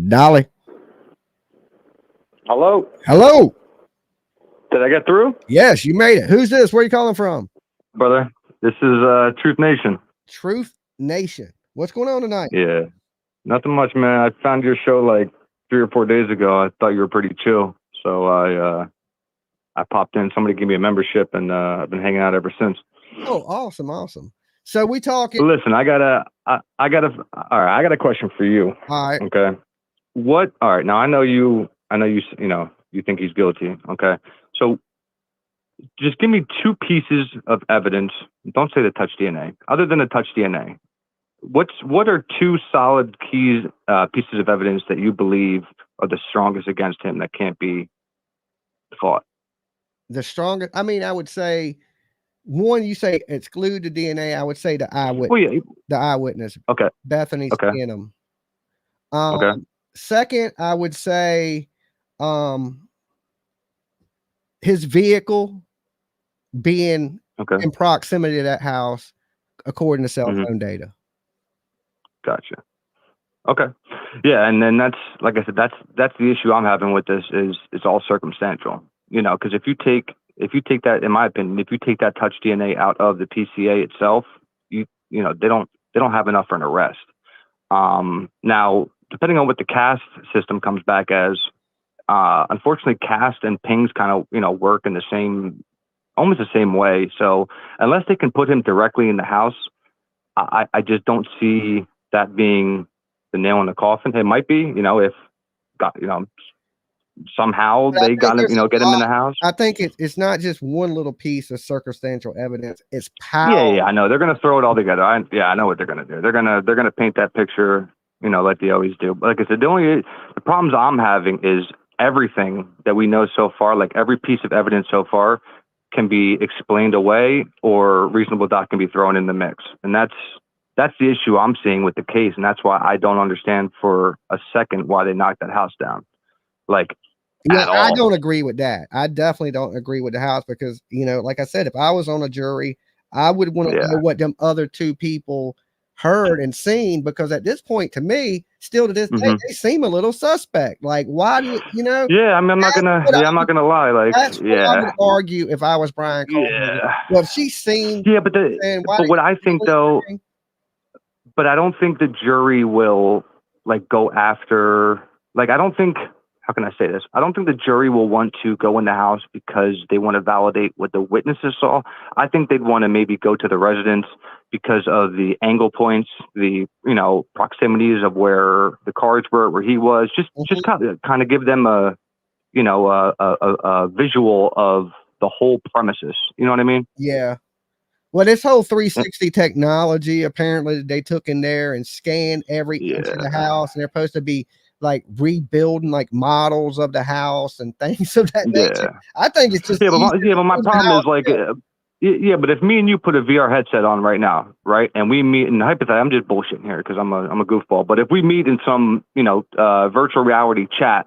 Dolly. Hello. Did I get through? Yes, you made it. Who's this? Where are you calling from? Brother, this is Truth Nation. Truth Nation. What's going on tonight? Yeah. Nothing much, man. I found your show like 3 or 4 days ago. I thought you were pretty chill. So I popped in. Somebody gave me a membership, and I've been hanging out ever since. Oh, awesome. So we talking. Listen, I got a question for you. All right. Okay. All right. Now I know you think he's guilty. Okay. So just give me 2 pieces of evidence. Don't say the touch DNA. Other than the touch DNA, what are 2 solid pieces of evidence that you believe are the strongest against him that can't be fought? The strongest, I mean, I would say one, you say exclude the DNA. I would say the eyewitness. Well, yeah. The eyewitness. Okay. Bethany's Okay. seeing him. Okay. Second, I would say his vehicle being in proximity to that house, according to cell phone data. Gotcha. Okay. Yeah, and then that's, like I said, that's the issue I'm having with this is it's all circumstantial. You know, because if you take that, in my opinion, if you take that touch DNA out of the PCA itself, you know they don't have enough for an arrest. Now, depending on what the CAST system comes back as, unfortunately, CAST and pings kind of work in almost the same way. So unless they can put him directly in the house, I just don't see that being the nail in the coffin. It might be, if somehow they got him, get him in the house. I think it's not just one little piece of circumstantial evidence. It's power. Yeah, I know. They're going to throw it all together. I know what they're going to do. They're going to paint that picture, like they always do. But like I said, the problems I'm having is everything that we know so far, like every piece of evidence so far, can be explained away or reasonable doubt can be thrown in the mix. And that's the issue I'm seeing with the case. And that's why I don't understand for a second why they knocked that house down. I don't agree with that. I definitely don't agree with the house because, like I said, if I was on a jury, I would want to know what them other two people heard and seen, because at this point, to me, still to this day, they seem a little suspect. Like, why do you? Yeah, I mean, I'm not gonna lie. Like, that's what I would argue if I was Bryan Kohberger. Yeah. Well, if she's seen. Yeah, but what I think though, but I don't think the jury will go after. I don't think. How can I say this? I don't think the jury will want to go in the house because they want to validate what the witnesses saw. I think they'd want to maybe go to the residence because of the angle points, the proximities of where the cars were, where he was. Just kind of give them a visual of the whole premises. You know what I mean? Yeah. Well, this whole 360 technology apparently they took in there and scanned every inch of the house, and they're supposed to be rebuilding models of the house and things of that nature. I think it's just but my problem is but if me and you put a VR headset on right now, right, and we meet in hypothetically, I'm just bullshitting here because I'm a goofball, but if we meet in some virtual reality chat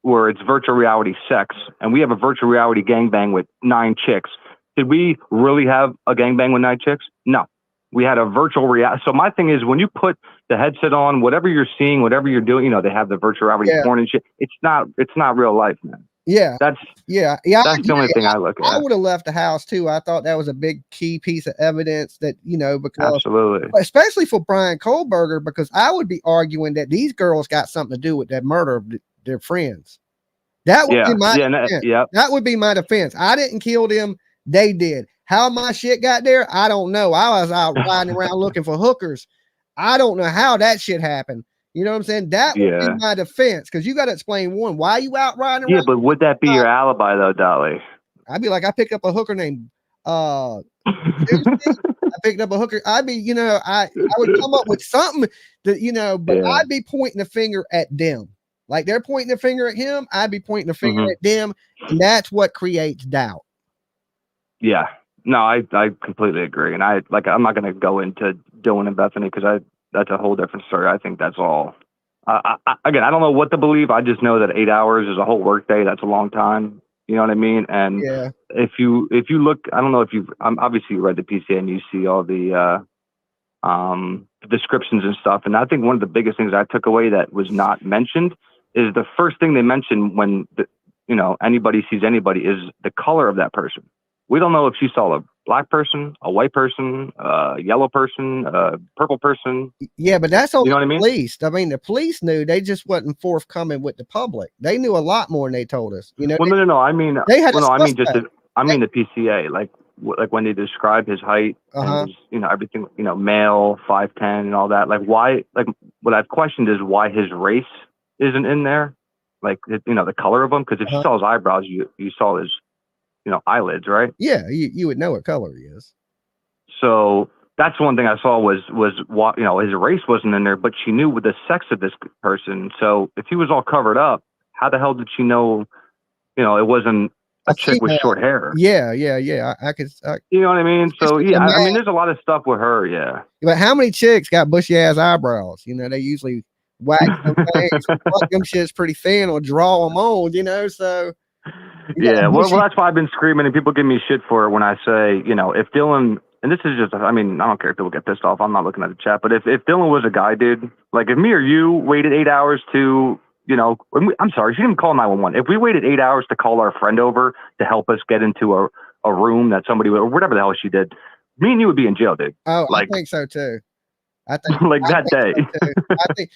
where it's virtual reality sex and we have a virtual reality gangbang with 9 chicks, did we really have a gangbang with 9 chicks? No. We had a virtual reality. So my thing is, when you put the headset on, whatever you're seeing, whatever you're doing, they have the virtual reality porn and shit. It's not real life, man. Yeah. That's the only thing I look at. I would have left the house too. I thought that was a big key piece of evidence that, because absolutely, especially for Bryan Kohberger, because I would be arguing that these girls got something to do with that murder of their friends. That would be my defense. That would be my defense. I didn't kill them. They did. How my shit got there, I don't know. I was out riding around looking for hookers. I don't know how that shit happened. You know what I'm saying? That would be my defense, because you got to explain, one, why you out riding around. Yeah, but would that be your alibi though, Dolly? I'd be like, I picked up a hooker named I picked up a hooker. I'd be, I would come up with something that, but I'd be pointing the finger at them. Like they're pointing the finger at him, I'd be pointing the finger at them, and that's what creates doubt. Yeah. No, I completely agree. And I'm not going to go into Dylan and Bethany because that's a whole different story. I think that's all. Again, I don't know what to believe. I just know that 8 hours is a whole work day. That's a long time. You know what I mean? And if you look, I don't know if you've obviously you read the PCA and you see all the descriptions and stuff. And I think one of the biggest things I took away that was not mentioned is the first thing they mention when anybody sees anybody is the color of that person. We don't know if she saw a black person, a white person, a yellow person, a purple person. Yeah, but that's all you know what I mean? Police. I mean, the police knew. They just wasn't forthcoming with the public. They knew a lot more than they told us. Well, no. I mean, they had the PCA. Like when they describe his height, and his, everything, male, 5'10", and all that. Like why? Like what I've questioned is why his race isn't in there. Like the color of him, because if you saw his eyebrows, you saw his eyelids, right? Yeah, you would know what color he is. So that's one thing I saw was his race wasn't in there, but she knew with the sex of this person. So if he was all covered up, how the hell did she know? It wasn't a chick with short hair. Yeah. I could. You know what I mean? So yeah, I mean, imagine. there's a lot of stuff with her. Yeah. But how many chicks got bushy ass eyebrows? You know, they usually wax them things. Fuck them shit's pretty thin or draw them on. You know, so. Yeah, well, that's why I've been screaming, and people give me shit for it when I say, you know, if Dylan, and this is just, I mean, I don't care if people get pissed off. I'm not looking at the chat, but if Dylan was a guy, dude, like if me or you waited 8 hours to, you know, I'm sorry, she didn't call 911. If we waited 8 hours to call our friend over to help us get into a room that somebody, or whatever the hell she did, me and you would be in jail, dude. Oh, like, I think so too. I think like that day. So I think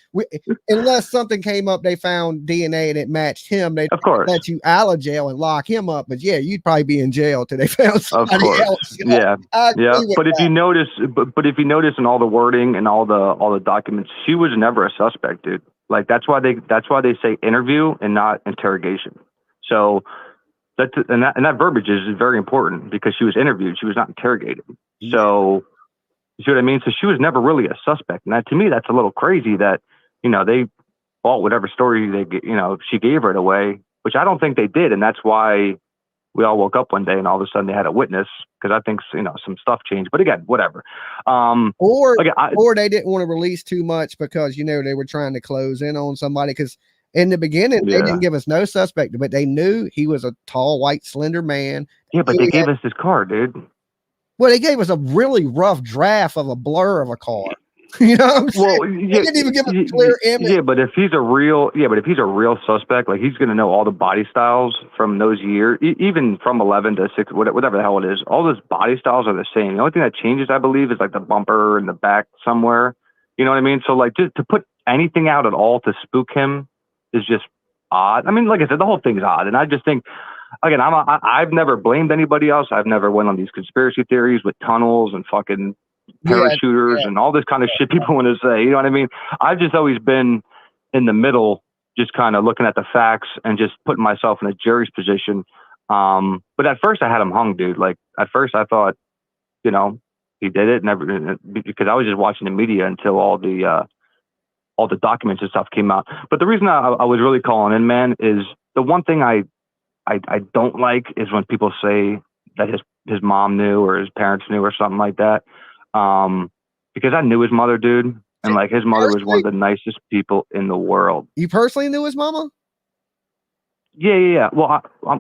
unless something came up, they found DNA and it matched him. They let you out of jail and lock him up. But yeah, you'd probably be in jail till they found somebody else. You know? Yeah. But if you notice, but if you notice in all the wording and all the documents, she was never a suspect, dude. Like that's why they say interview and not interrogation. So that verbiage is very important because she was interviewed, she was not interrogated. So. You see what I mean? So she was never really a suspect. And that, to me, that's a little crazy that, you know, they bought whatever story she gave it away, which I don't think they did. And that's why we all woke up one day and all of a sudden they had a witness because I think, you know, some stuff changed. But again, whatever. Or they didn't want to release too much because, you know, they were trying to close in on somebody because in the beginning, they didn't give us no suspect, but they knew he was a tall, white, slender man. Yeah, but they gave us his car, dude. Well, they gave us a really rough draft of a blur of a car. You know what I'm saying? Well, yeah, they didn't even give us a clear image. Yeah, but if he's a real suspect, like he's going to know all the body styles from those years, even from 11 to 6, whatever the hell it is. All those body styles are the same. The only thing that changes, I believe, is like the bumper in the back somewhere. You know what I mean? So like just to put anything out at all to spook him is just odd. I mean, like I said, the whole thing's odd, and I just think. Again, I've never blamed anybody else. I've never went on these conspiracy theories with tunnels and fucking parachuters and all this kind of shit people want to say. You know what I mean? I've just always been in the middle, just kind of looking at the facts and just putting myself in a jury's position. But at first I had him hung, dude. Like at first I thought, you know, he did it, because I was just watching the media until all the documents and stuff came out. But the reason I was really calling in, man, is the one thing I don't like is when people say that his mom knew or his parents knew or something like that. Because I knew his mother, dude. And like his mother was one of the nicest people in the world. You personally knew his mama? Yeah. Well, I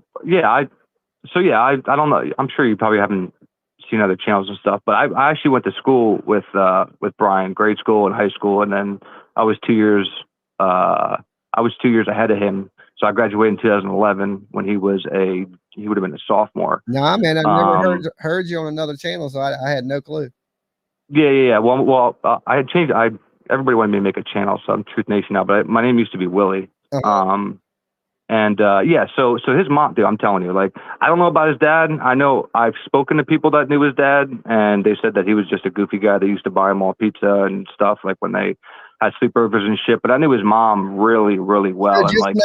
don't know. I'm sure you probably haven't seen other channels and stuff, but I actually went to school with Bryan, grade school and high school. And then I was 2 years ahead of him. So I graduated in 2011 when he would have been a sophomore. Nah, man, I never heard you on another channel, so I had no clue. Yeah. Well, I had changed. Everybody wanted me to make a channel, so I'm Truth Nation now. But my name used to be Willie. So his mom, dude, I'm telling you, like, I don't know about his dad. I know I've spoken to people that knew his dad, and they said that he was just a goofy guy that used to buy them all pizza and stuff, like when they had sleepovers and shit. But I knew his mom really, really well. So and like,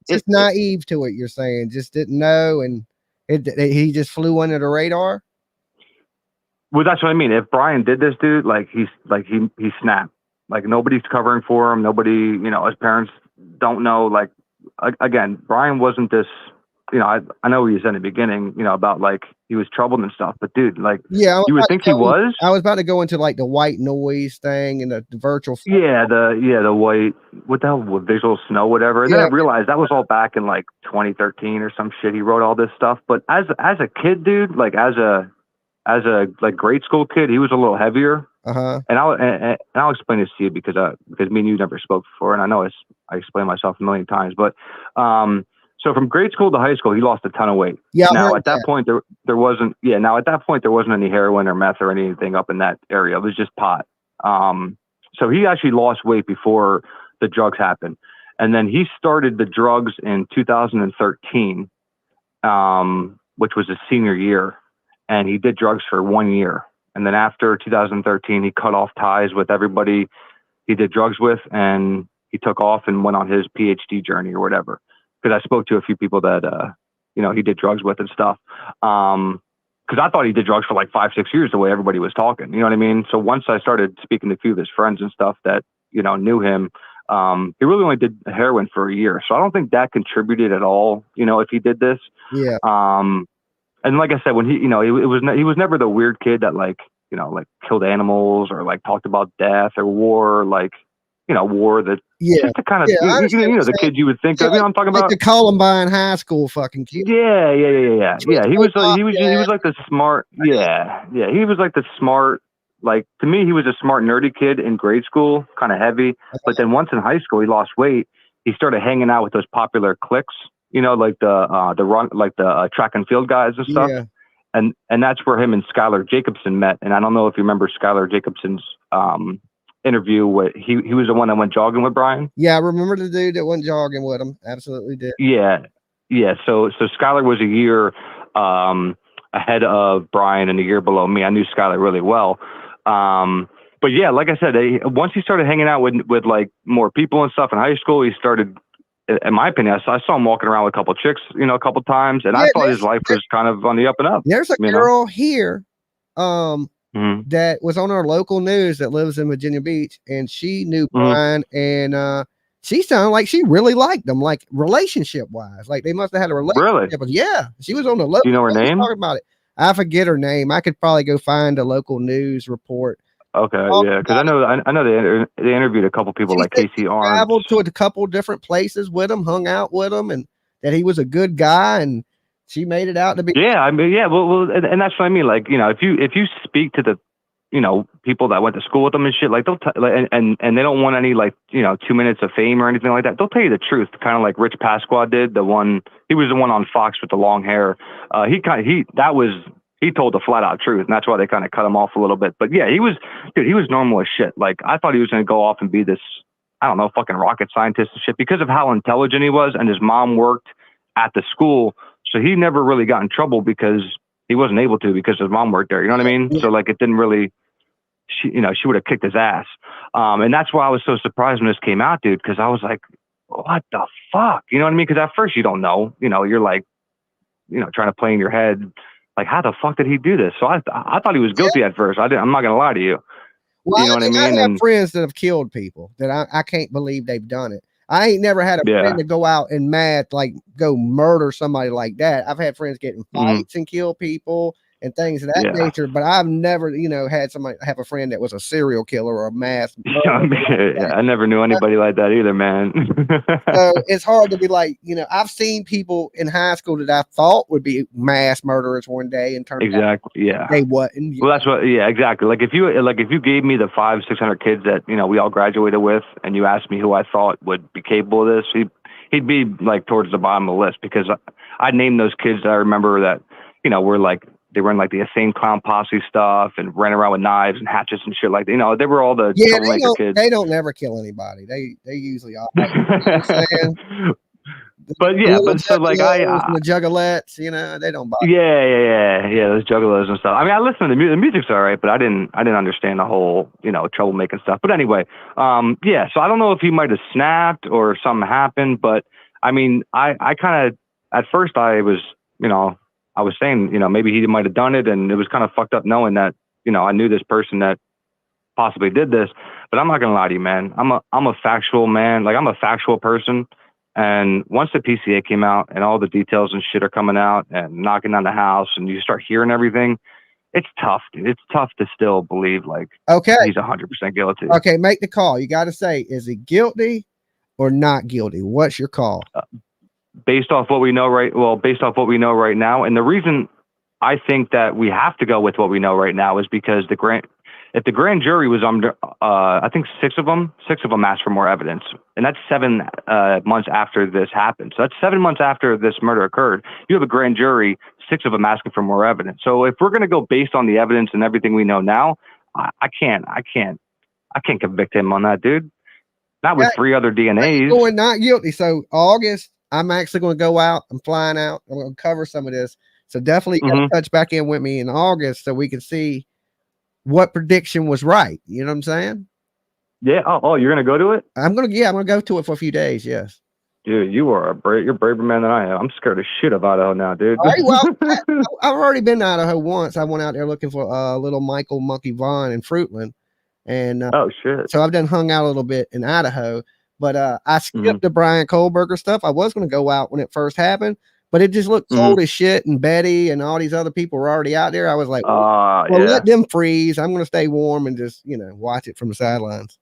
just naive to it. You're saying just didn't know, and he just flew under the radar. Well, that's what I mean. If Bryan did this, dude, like he snapped. Like nobody's covering for him. Nobody, you know, his parents don't know. Like again, Bryan wasn't this. You know, I know he said in the beginning, you know, about like he was troubled and stuff, but dude, like, you would think he was. I was about to go into like the white noise thing and the virtual. The white, what the hell, with visual snow, whatever. And then I realized that was all back in like 2013 or some shit. He wrote all this stuff, but as a kid, dude, like as a like grade school kid, he was a little heavier. And I'll explain this to you because me and you never spoke before, and I know I explained myself a million times, but so from grade school to high school, he lost a ton of weight. Yeah. Now at that point there wasn't. Yeah. Now at that point there wasn't any heroin or meth or anything up in that area. It was just pot. So he actually lost weight before the drugs happened, and then he started the drugs in 2013, which was his senior year, and he did drugs for 1 year, and then after 2013, he cut off ties with everybody he did drugs with, and he took off and went on his PhD journey or whatever. Because I spoke to a few people that, you know, he did drugs with and stuff. Because I thought he did drugs for like 5-6 years the way everybody was talking. You know what I mean? So once I started speaking to a few of his friends and stuff that, you know, knew him, He really only did heroin for a year. So I don't think that contributed at all, if he did this. Yeah. And like I said, when he was never the weird kid that like killed animals or like talked about death or war, war that just to kind of, the kid you would think of, I'm talking about the Columbine High School fucking kid. Yeah. He was like the smart, he was like the smart, like to me, he was a smart, nerdy kid in grade school, kind of heavy. But then once in high school, he lost weight. He started hanging out with those popular cliques, like the track and field guys and stuff. Yeah. And that's where him and Skylar Jacobson met. And I don't know if you remember Skylar Jacobson's interview with he was the one that went jogging with Bryan. Yeah, I remember the dude that went jogging with him. Absolutely did. Yeah. So Skylar was a year ahead of Bryan and a year below me. I knew Skylar really well. But yeah, like I said, once he started hanging out with like more people and stuff in high school, he started, in my opinion, I saw him walking around with a couple chicks, a couple times, and I thought his life was kind of on the up and up. There's a girl here that was on our local news that lives in Virginia Beach, and she knew Bryan, and she sounded like she really liked him, like relationship wise. Like they must have had a relationship. Really? Yeah, she was on the local. Do you know her name? Talking about it. I forget her name. I could probably go find a local news report. Okay, yeah, because I know they interviewed a couple people like Casey Arms. Traveled to a couple different places with him, hung out with him, and that he was a good guy, and she made it out to be. Yeah, I mean, yeah, well, and that's what I mean. Like, if you speak to the, people that went to school with them and shit, like they'll and they don't want any 2 minutes of fame or anything like that. They'll tell you the truth, kind of like Rich Pasqua did. He was the one on Fox with the long hair. He told the flat out truth, and that's why they kind of cut him off a little bit. But yeah, he was normal as shit. Like I thought he was going to go off and be this, I don't know, fucking rocket scientist and shit because of how intelligent he was, and his mom worked at the school, so he never really got in trouble because he wasn't able to because his mom worked there. You know what I mean? So like it didn't really, she would have kicked his ass. And that's why I was so surprised when this came out, dude, because I was like, what the fuck? You know what I mean? Because at first you don't know, you're like, trying to play in your head. Like, how the fuck did he do this? So I thought he was guilty at first. I'm not going to lie to you. Well, you know what I mean? I have friends that have killed people that I can't believe they've done it. I ain't never had a friend to go out and go murder somebody like that. I've had friends get in fights and kill people and things of that nature, but I've never, had somebody have a friend that was a serial killer or a mass murderer. I never knew anybody like that either, man. So it's hard to be like, I've seen people in high school that I thought would be mass murderers one day and turned out they wasn't. Well, that's what, exactly. Like if you gave me the 500-600 kids that, we all graduated with, and you asked me who I thought would be capable of this, he'd be like towards the bottom of the list, because I named those kids that I remember that, were like, they were in like the insane clown posse stuff and ran around with knives and hatchets and shit like that. They were all the troublemaker kids. They don't never kill anybody. They usually are. You know what I'm saying? But yeah, but so like the juggalettes, they don't bother. Yeah, those juggalos and stuff. I mean, I listened to the music's all right, but I didn't understand the whole troublemaking stuff. But anyway, so I don't know if he might have snapped or something happened, but I mean, I kind of at first I was I was saying, maybe he might have done it, and it was kind of fucked up knowing that, I knew this person that possibly did this. But I'm not gonna lie to you, man. I'm a factual man. Like, I'm a factual person. And once the PCA came out and all the details and shit are coming out and knocking on the house, and you start hearing everything, it's tough, dude. It's tough to still believe like he's 100% guilty. Okay, make the call. You got to say, is he guilty or not guilty? What's your call? Based off what we know right now, and the reason I think that we have to go with what we know right now is because if the grand jury was under, I think six of them asked for more evidence, and that's 7 months after this happened. So that's 7 months after this murder occurred. You have a grand jury, 6 of them asking for more evidence. So if we're going to go based on the evidence and everything we know now, I can't convict him on that, dude. Not with 3 other DNAs. Going not guilty. So August, I'm actually going to go out. I'm flying out. I'm going to cover some of this. So definitely touch back in with me in August so we can see what prediction was right. You know what I'm saying? Yeah. Oh, you're going to go to it? I'm going to go to it for a few days. Yes. Dude, you're a braver man than I am. I'm scared as shit of Idaho now, dude. All right, well, I've already been to Idaho once. I went out there looking for little Michael Monkey Vaughn in Fruitland. And oh shit. So I've hung out a little bit in Idaho. But I skipped the Bryan Kohberger stuff. I was going to go out when it first happened, but it just looked cold as shit. And Betty and all these other people were already out there. I was like, well, let them freeze. I'm going to stay warm and just, watch it from the sidelines.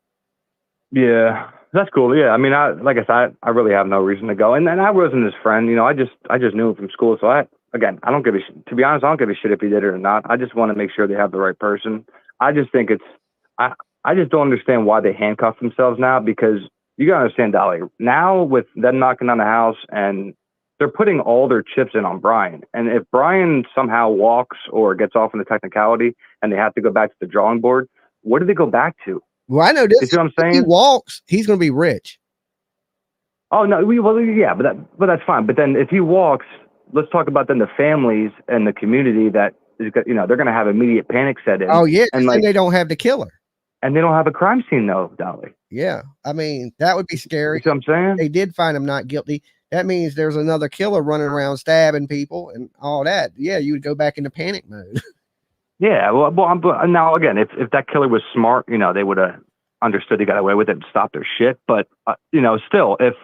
Yeah, that's cool. Yeah, I mean, like I said, I really have no reason to go. And I wasn't his friend. I just knew him from school. So I don't give a shit. To be honest, I don't give a shit if he did it or not. I just want to make sure they have the right person. I just think I just don't understand why they handcuff themselves now, because you got to understand, Dolly, now with them knocking on the house and they're putting all their chips in on Bryan. And if Bryan somehow walks or gets off in the technicality and they have to go back to the drawing board, what do they go back to? Well, I know this. You see what I'm saying? If he walks, he's going to be rich. Oh, no. Yeah, but that's fine. But then if he walks, let's talk about then the families and the community that is, they're going to have immediate panic set in. Oh, yeah. And they don't have the killer. And they don't have a crime scene, though, Dolly. Yeah. I mean, that would be scary. You see what I'm saying? They did find him not guilty. That means there's another killer running around stabbing people and all that. Yeah, you would go back into panic mode. Yeah, well, now again, if that killer was smart, they would have understood he got away with it and stopped their shit. But still, if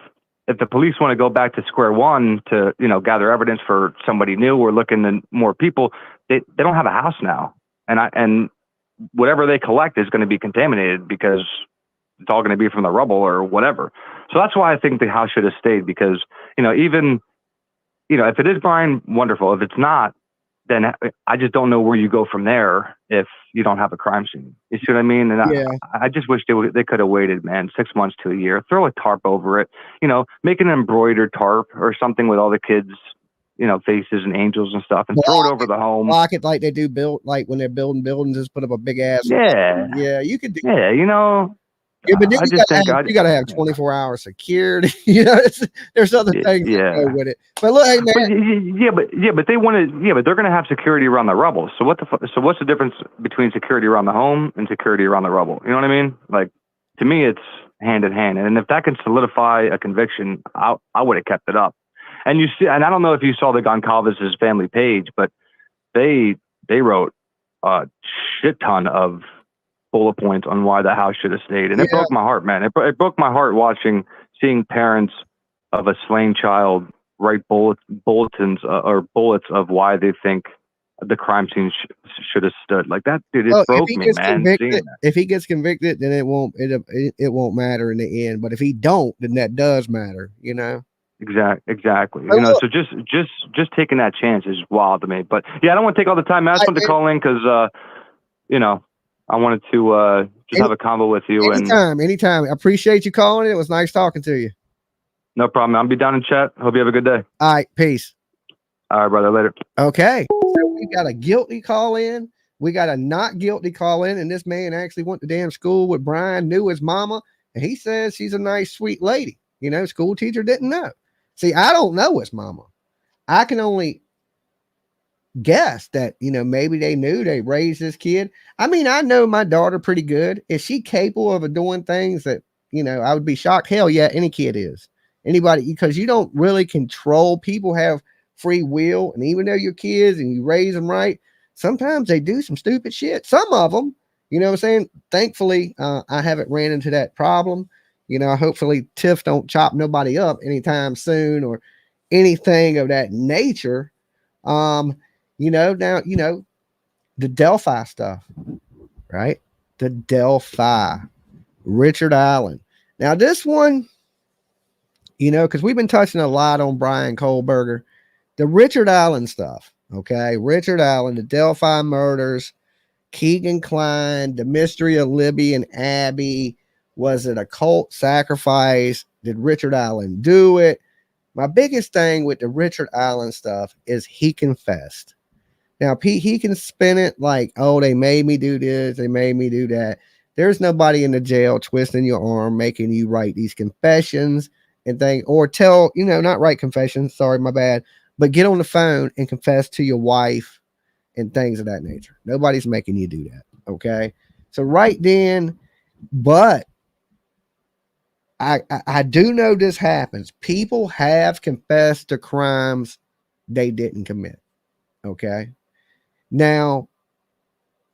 the police want to go back to square one to gather evidence for somebody new or looking at more people, they don't have a house now, and whatever they collect is going to be contaminated because it's all going to be from the rubble or whatever. So that's why I think the house should have stayed, because even if it is Bryan, wonderful. If it's not, then I just don't know where you go from there if you don't have a crime scene. You see what I mean? And yeah. I just wish they could have waited, man, 6 months to a year. Throw a tarp over it. Make an embroidered tarp or something with all the kids, faces and angels and stuff, and throw it over the home. Block it like they do when they're building buildings. Just put up a big ass. Yeah, you could do. Yeah, Yeah, but then you gotta have 24-hour security. There's other things that go with it. But look, hey, man. But they want to. Yeah, but they're going to have security around the rubble. So what's the difference between security around the home and security around the rubble? You know what I mean? Like, to me, it's hand in hand. And if that can solidify a conviction, I would have kept it up. And and I don't know if you saw the Goncalves' family page, but they wrote a shit ton of bullet points on why the house should have stayed, and it broke my heart, man. It broke my heart seeing parents of a slain child write bulletins or bullets of why they think the crime scene should have stood. Like that, dude, it broke me, man. If he gets convicted, then it won't matter in the end. But if he don't, then that does matter, Exactly. So just taking that chance is wild to me. But yeah, I don't want to take all the time. I just wanted to call in because I wanted to just have a convo with you. Anytime. I appreciate you calling. It was nice talking to you. No problem. I'll be down in chat. Hope you have a good day. All right. Peace. All right, brother. Later. Okay. So we got a guilty call in. We got a not guilty call in. And this man actually went to damn school with Bryan, knew his mama. And he says she's a nice, sweet lady. School teacher didn't know. See, I don't know his mama. I can only guess that, maybe they knew they raised this kid. I mean, I know my daughter pretty good. Is she capable of doing things that, I would be shocked? Hell yeah, any kid is. Anybody, because you don't really control. People have free will. And even though you're kids and you raise them right, sometimes they do some stupid shit. Some of them, what I'm saying? Thankfully, I haven't ran into that problem. Hopefully Tiff don't chop nobody up anytime soon or anything of that nature. Now, the Delphi stuff, right? The Delphi, Richard Allen. Now this one, because we've been touching a lot on Bryan Kohberger, the Richard Allen stuff. Okay. Richard Allen, the Delphi murders, Keegan Klein, the mystery of Libby and Abby. Was it a cult sacrifice? Did Richard Allen do it? My biggest thing with the Richard Allen stuff is he confessed. Now, he can spin it like, oh, they made me do this. They made me do that. There's nobody in the jail twisting your arm, making you write these confessions and things, or tell, not write confessions. Sorry, my bad. But get on the phone and confess to your wife and things of that nature. Nobody's making you do that. Okay. So right then, but I do know this happens. People have confessed to crimes they didn't commit. Okay. Now,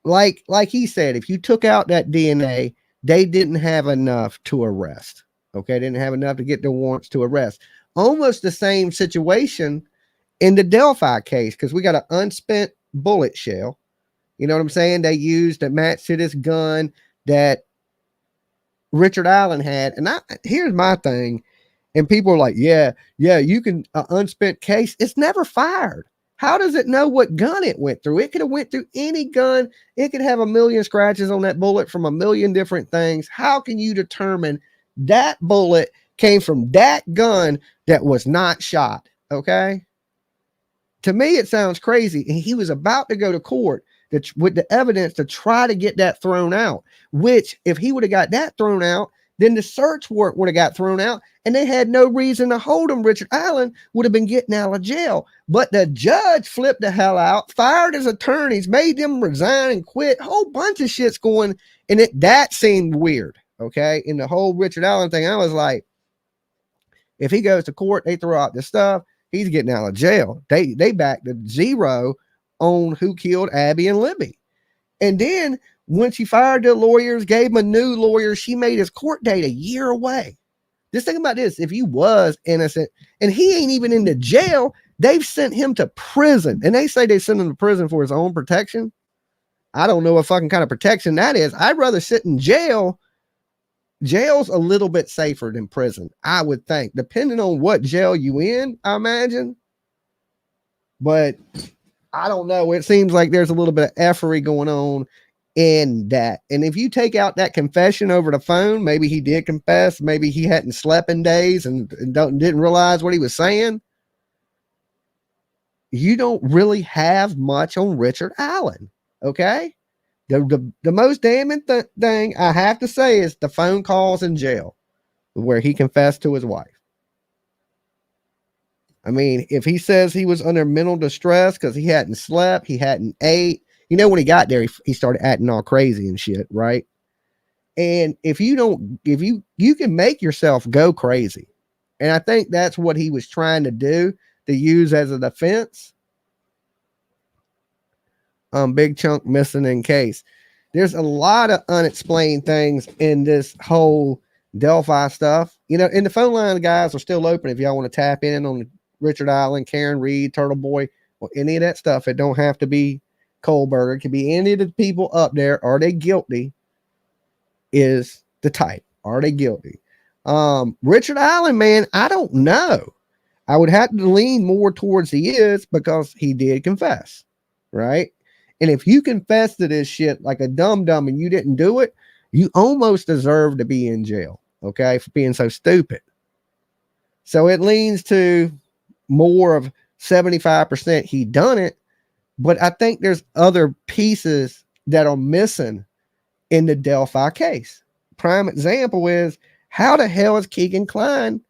like he said, if you took out that DNA, they didn't have enough to arrest. Okay, didn't have enough to get the warrants to arrest. Almost the same situation in the Delphi case, because we got an unspent bullet shell. You know what I'm saying? They used a match to this gun that Richard Allen had. And here's my thing. And people are like, yeah, you can, unspent case. It's never fired. How does it know what gun it went through? It could have went through any gun. It could have a million scratches on that bullet from a million different things. How can you determine that bullet came from that gun that was not shot? Okay. To me, it sounds crazy. And he was about to go to court with the evidence to try to get that thrown out, which if he would have got that thrown out, then the search warrant would have got thrown out and they had no reason to hold him. Richard Allen would have been getting out of jail, but the judge flipped the hell out, fired his attorneys, made them resign and quit. A whole bunch of shit's going, and that seemed weird. Okay. In the whole Richard Allen thing, I was like, if he goes to court, they throw out this stuff, he's getting out of jail. They backed the zero on who killed Abby and Libby. And then when she fired the lawyers, gave him a new lawyer, she made his court date a year away. Just think about this. If he was innocent and he ain't even in the jail, they've sent him to prison. And they say they sent him to prison for his own protection. I don't know what fucking kind of protection that is. I'd rather sit in jail. Jail's a little bit safer than prison, I would think, depending on what jail you in, I imagine. But I don't know. It seems like there's a little bit of effery going on in that. And if you take out that confession over the phone, maybe he did confess. Maybe he hadn't slept in days and didn't realize what he was saying. You don't really have much on Richard Allen. Okay. The most damning thing I have to say is the phone calls in jail where he confessed to his wife. I mean, if he says he was under mental distress because he hadn't slept, he hadn't ate, you know, when he got there, he started acting all crazy and shit, right? And if you can make yourself go crazy. And I think that's what he was trying to do, to use as a defense. Big chunk missing in case. There's a lot of unexplained things in this whole Delphi stuff. You know, and the phone line guys are still open if y'all want to tap in on Richard Allen, Karen Reed, Turtleboy, or any of that stuff. It don't have to be Kohberger. It could be any of the people up there. Are they guilty? Is the type. Are they guilty? Richard Allen, man, I don't know. I would have to lean more towards he is, because he did confess, right? And if you confess to this shit like a dum-dum and you didn't do it, you almost deserve to be in jail, okay, for being so stupid. So it leans to more of 75% he done it, but I think there's other pieces that are missing in the Delphi case. Prime example is, how the hell is Keegan Kline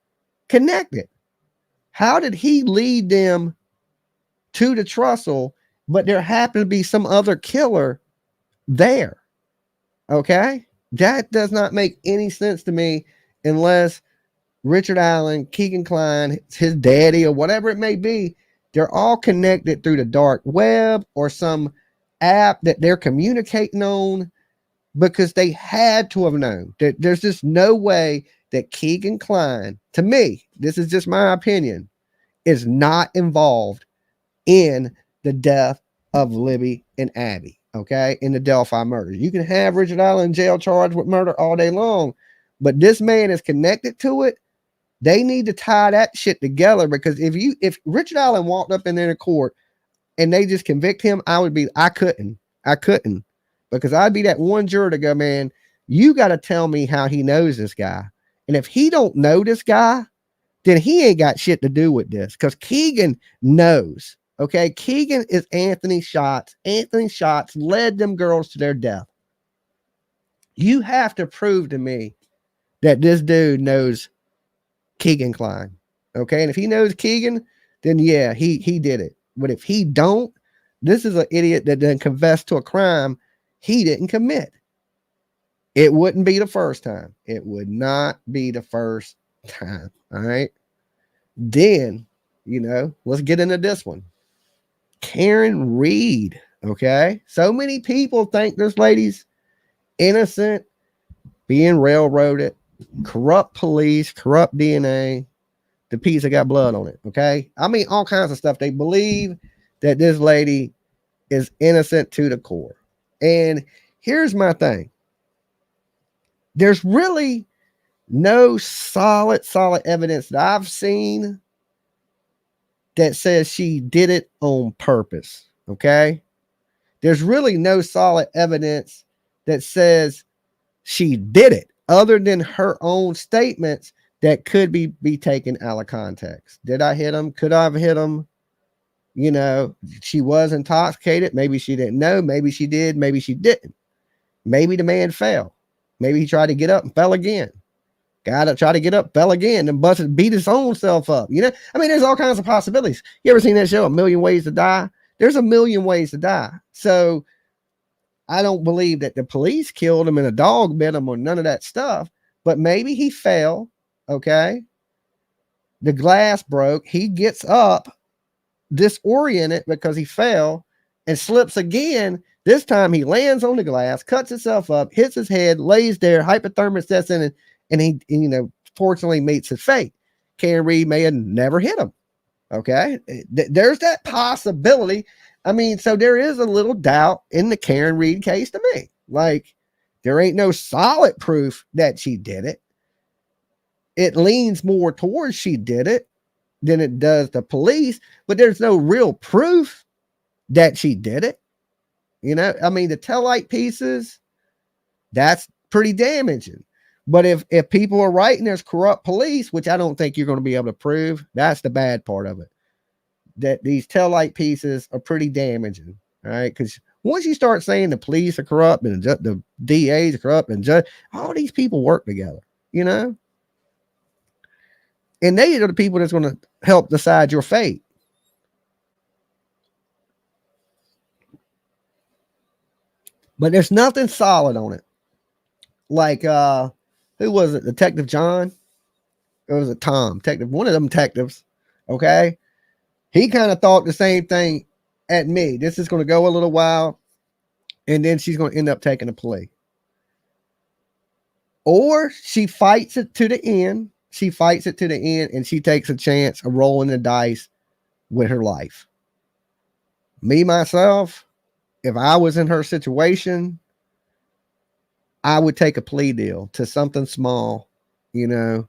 connected? How did he lead them to the trestle, but there happened to be some other killer there? Okay. That does not make any sense to me unless Richard Allen, Keegan Kline, his daddy, or whatever it may be, they're all connected through the dark web or some app that they're communicating on, because they had to have known that there's just no way that Keegan Kline, to me, this is just my opinion, is not involved in the death of Libby and Abby, okay, in the Delphi murder. You can have Richard Allen in jail charged with murder all day long, but this man is connected to it. They need to tie that shit together, because if Richard Allen walked up in there in court and they just convict him, I couldn't, because I'd be that one juror to go, man, you got to tell me how he knows this guy. And if he don't know this guy, then he ain't got shit to do with this, because Keegan knows. Okay, Keegan is Anthony Schatz. Anthony Schatz led them girls to their death. You have to prove to me that this dude knows Keegan Kline. Okay, and if he knows Keegan, then yeah, he did it. But if he don't, this is an idiot that didn't confess to a crime he didn't commit. It wouldn't be the first time. It would not be the first time. All right. Then, let's get into this one. Karen Reed. Okay. So many people think this lady's innocent, being railroaded. corrupt police, corrupt DNA, the pizza got blood on it. Okay. I mean, all kinds of stuff. They believe that this lady is innocent to the core. And here's my thing. There's really no solid evidence that I've seen that says she did it on purpose. Okay. There's really no solid evidence that says she did it other than her own statements that could be taken out of context. Did I hit him? Could I have hit him? You know, she was intoxicated. Maybe she didn't know. Maybe she did. Maybe she didn't. Maybe the man fell. Maybe he tried to get up and fell again. Guy that tried to get up, fell again, and beat his own self up. You know, I mean, there's all kinds of possibilities. You ever seen that show, A Million Ways to Die? There's a million ways to die. So I don't believe that the police killed him and a dog bit him or none of that stuff, but maybe he fell. Okay. The glass broke. He gets up disoriented because he fell and slips again. This time he lands on the glass, cuts himself up, hits his head, lays there, hypothermia sets in, and he, you know, fortunately meets his fate. Karen Reed may have never hit him. Okay. There's that possibility. I mean, so there is a little doubt in the Karen Reed case to me. Like, there ain't no solid proof that she did it. It leans more towards she did it than it does the police, but there's no real proof that she did it. You know, I mean, the taillight pieces, that's pretty damaging. But if people are right and there's corrupt police, which I don't think you're going to be able to prove, that's the bad part of it. That these taillight pieces are pretty damaging. All right. Because once you start saying the police are corrupt and the DAs are corrupt and all these people work together, you know, and they are the people that's going to help decide your fate. But there's nothing solid on it. Like, who was it? Detective John? Or was it Tom? One of them detectives. Okay. He kind of thought the same thing at me. This is going to go a little while, and then she's going to end up taking a plea. Or she fights it to the end. She fights it to the end, and she takes a chance of rolling the dice with her life. Me, myself, if I was in her situation, I would take a plea deal to something small, you know,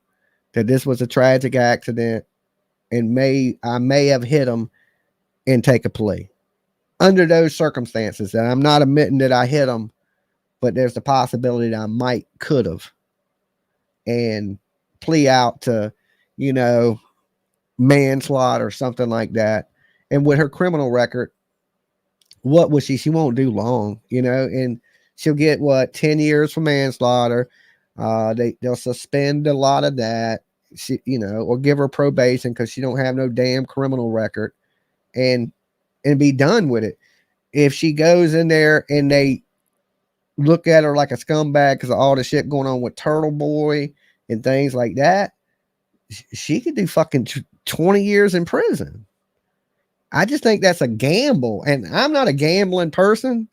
that this was a tragic accident, and I may have hit him and take a plea under those circumstances. That I'm not admitting that I hit him, but there's the possibility that I could have, and plea out to, you know, manslaughter or something like that. And with her criminal record, what was she won't do long, you know, and she'll get 10 years for manslaughter. They'll suspend a lot of that. She, you know, or give her probation because she don't have no damn criminal record, and be done with it. If she goes in there and they look at her like a scumbag because of all the shit going on with Turtleboy and things like that, she could do fucking 20 years in prison. I just think that's a gamble, and I'm not a gambling person,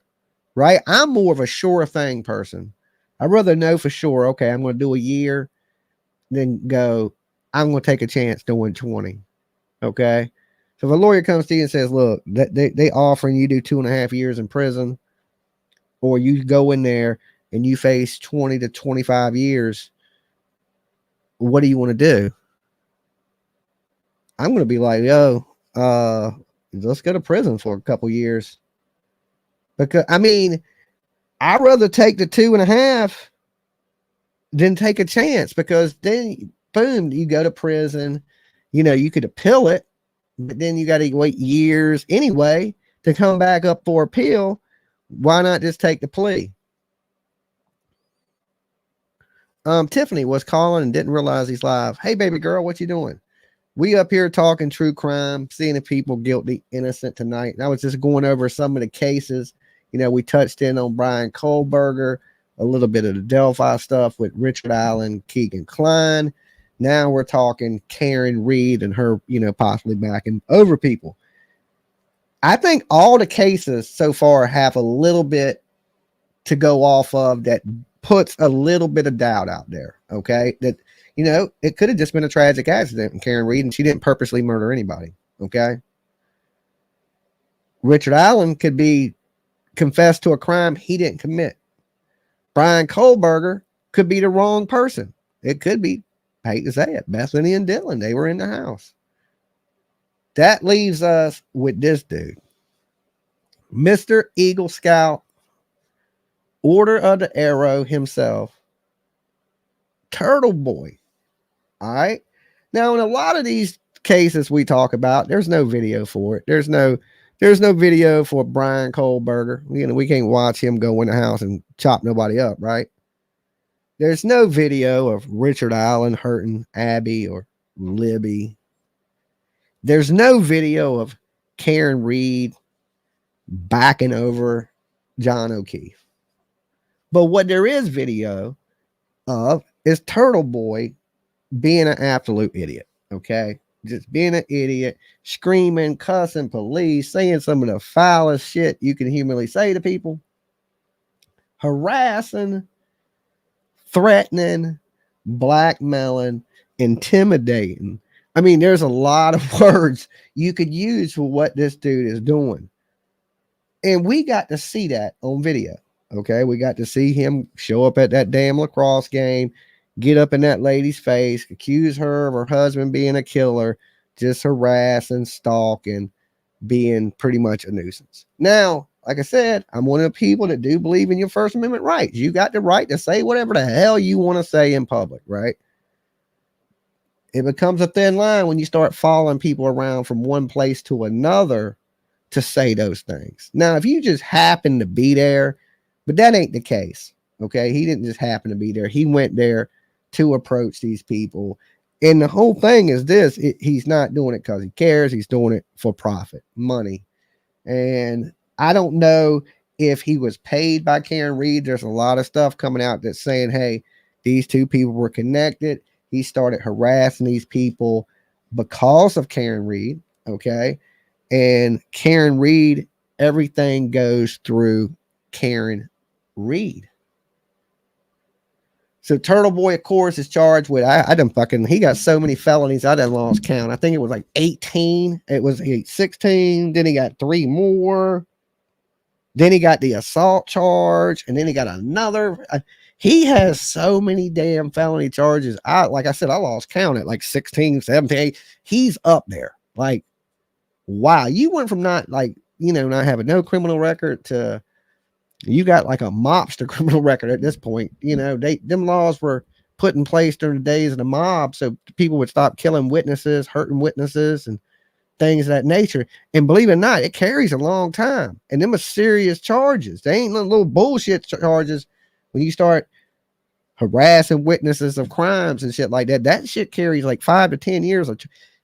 right? I'm more of a sure thing person. I'd rather know for sure, okay, I'm going to do a year, then go, I'm going to take a chance doing 20. Okay. So if a lawyer comes to you and says, look, they offering you do 2.5 years in prison, or you go in there and you face 20 to 25 years, what do you want to do? I'm going to be like, yo, let's go to prison for a couple years. Because, I mean, I'd rather take the 2.5 than take a chance, because then, boom, you go to prison. You know, you could appeal it, but then you got to wait years anyway to come back up for appeal. Why not just take the plea? Tiffany was calling and didn't realize he's live. Hey, baby girl, what you doing? We up here talking true crime, seeing if people guilty, innocent tonight. And I was just going over some of the cases. You know, we touched in on Bryan Kohberger, a little bit of the Delphi stuff with Richard Allen, Keegan Klein. Now we're talking Karen Reed and her, you know, possibly backing over people. I think all the cases so far have a little bit to go off of that puts a little bit of doubt out there. Okay. That, you know, it could have just been a tragic accident in Karen Reed and she didn't purposely murder anybody. Okay. Richard Allen could be confessed to a crime he didn't commit. Bryan Kohberger could be the wrong person. It could be, I hate to say it, Bethany and Dylan. They were in the house. That leaves us with this dude, Mr. Eagle Scout, Order of the Arrow himself, Turtleboy. All right. Now, in a lot of these cases we talk about, there's no video for it. There's no video for Bryan Kohberger. You know, we can't watch him go in the house and chop nobody up, right? There's no video of Richard Allen hurting Abby or Libby. There's no video of Karen Reed backing over John O'Keefe. But what there is video of is Turtleboy being an absolute idiot. Okay. Just being an idiot, screaming, cussing police, saying some of the foulest shit you can humanly say to people, harassing, threatening, blackmailing, intimidating. I mean, there's a lot of words you could use for what this dude is doing. And we got to see that on video. Okay. We got to see him show up at that damn lacrosse game, get up in that lady's face, accuse her of her husband being a killer, just harassing, stalking, being pretty much a nuisance. Now, like I said, I'm one of the people that do believe in your First Amendment rights. You got the right to say whatever the hell you want to say in public, right? It becomes a thin line when you start following people around from one place to another to say those things. Now, if you just happen to be there, but that ain't the case, okay? He didn't just happen to be there. He went there to approach these people. And the whole thing is this, he's not doing it because he cares. He's doing it for profit, money. And I don't know if he was paid by Karen Reed. There's a lot of stuff coming out that's saying, hey, these two people were connected. He started harassing these people because of Karen Reed, okay? And Karen Reed, everything goes through Karen Reed. So Turtleboy, of course, is charged with, he got so many felonies, I done lost count. I think it was like 18. It was 16. Then he got 3 more. Then he got the assault charge. And then he got another. He has so many damn felony charges. Like I said, I lost count at like 16, 17. He's up there. Like, wow. You went from not having no criminal record to you got like a mobster criminal record at this point. You know, them laws were put in place during the days of the mob so people would stop killing witnesses, hurting witnesses, and things of that nature. And believe it or not, it carries a long time. And them are serious charges. They ain't no little bullshit charges when you start harassing witnesses of crimes and shit like that. That shit carries like 5 to 10 years.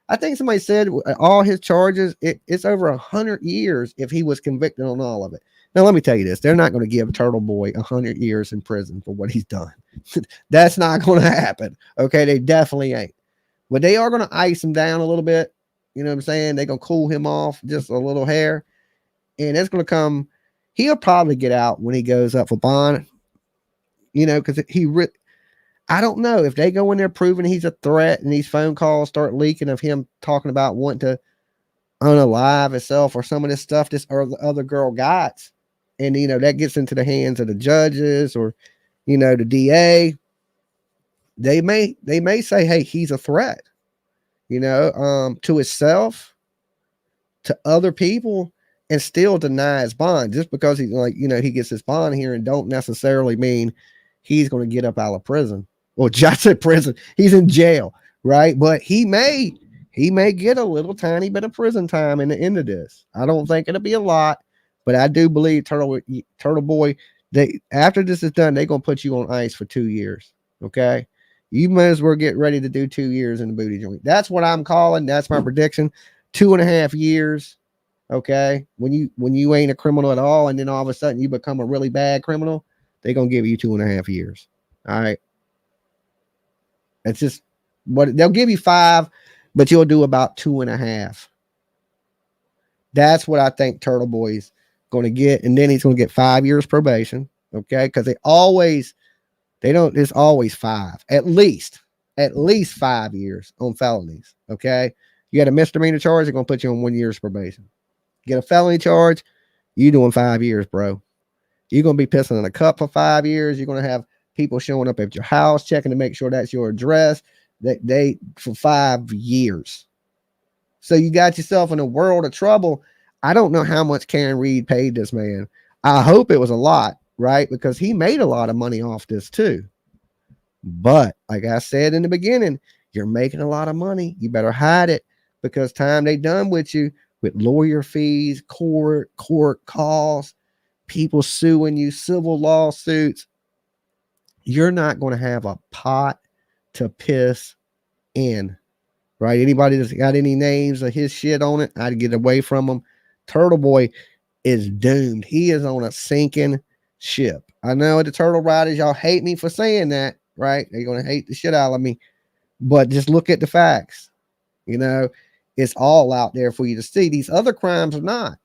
I think somebody said all his charges, it's over 100 years if he was convicted on all of it. Now, let me tell you this. They're not going to give Turtleboy 100 years in prison for what he's done. That's not going to happen. Okay, they definitely ain't. But they are going to ice him down a little bit. You know what I'm saying? They're going to cool him off just a little hair. And it's going to come. He'll probably get out when he goes up for bond. You know, because I don't know if they go in there proving he's a threat and these phone calls start leaking of him talking about wanting to unalive himself or some of this stuff this other girl got. And, you know, that gets into the hands of the judges or, you know, the DA. They may say, hey, he's a threat, you know, to himself, to other people, and still deny his bond just because he's like, you know, he gets his bond here and don't necessarily mean he's going to get up out of prison. Well, just in prison, he's in jail, right? But he may get a little tiny bit of prison time in the end of this. I don't think it'll be a lot. But I do believe Turtleboy, after this is done, they're going to put you on ice for 2 years. Okay. You might as well get ready to do 2 years in the booty joint. That's what I'm calling. That's my prediction. 2.5 years. Okay. When you ain't a criminal at all, and then all of a sudden you become a really bad criminal, they're going to give you 2.5 years. All right. It's just what they'll give you 5, but you'll do about 2.5. That's what I think Turtleboy's going to get. And then he's going to get 5 years probation. Okay. Because they always They don't, it's always 5, at least 5 years on felonies. Okay. You got a misdemeanor charge, they're going to put you on 1 year's probation. Get a felony charge, you doing 5 years, bro. You're going to be pissing in a cup for 5 years. You're going to have people showing up at your house, checking to make sure that's your address. They for 5 years. So you got yourself in a world of trouble. I don't know how much Karen Reed paid this man. I hope it was a lot, right? Because he made a lot of money off this too. But like I said in the beginning, you're making a lot of money. You better hide it, because time they done with you with lawyer fees, court costs, people suing you, civil lawsuits, you're not going to have a pot to piss in, right? Anybody that's got any names of his shit on it, I'd get away from him. Turtleboy is doomed. He is on a sinking ship. I know the Turtle Riders, y'all hate me for saying that, right? They're going to hate the shit out of me, but just look at the facts. You know, it's all out there for you to see. These other crimes are not.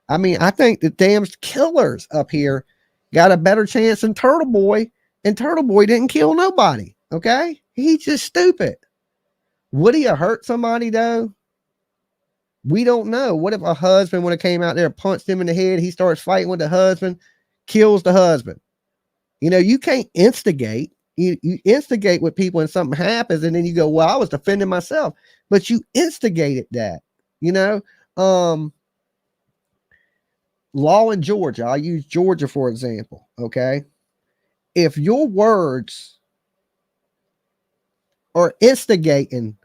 I mean, I think the damn killers up here got a better chance than Turtleboy, and Turtleboy didn't kill nobody. Okay. He's just stupid. Would he have hurt somebody though? We don't know. What if a husband would have came out there, punched him in the head, he starts fighting with the husband, kills the husband? You know, you can't instigate. You instigate with people and something happens, and then you go, well, I was defending myself. But you instigated that, you know. Law in Georgia, I'll use Georgia for example, okay? If your words are instigating,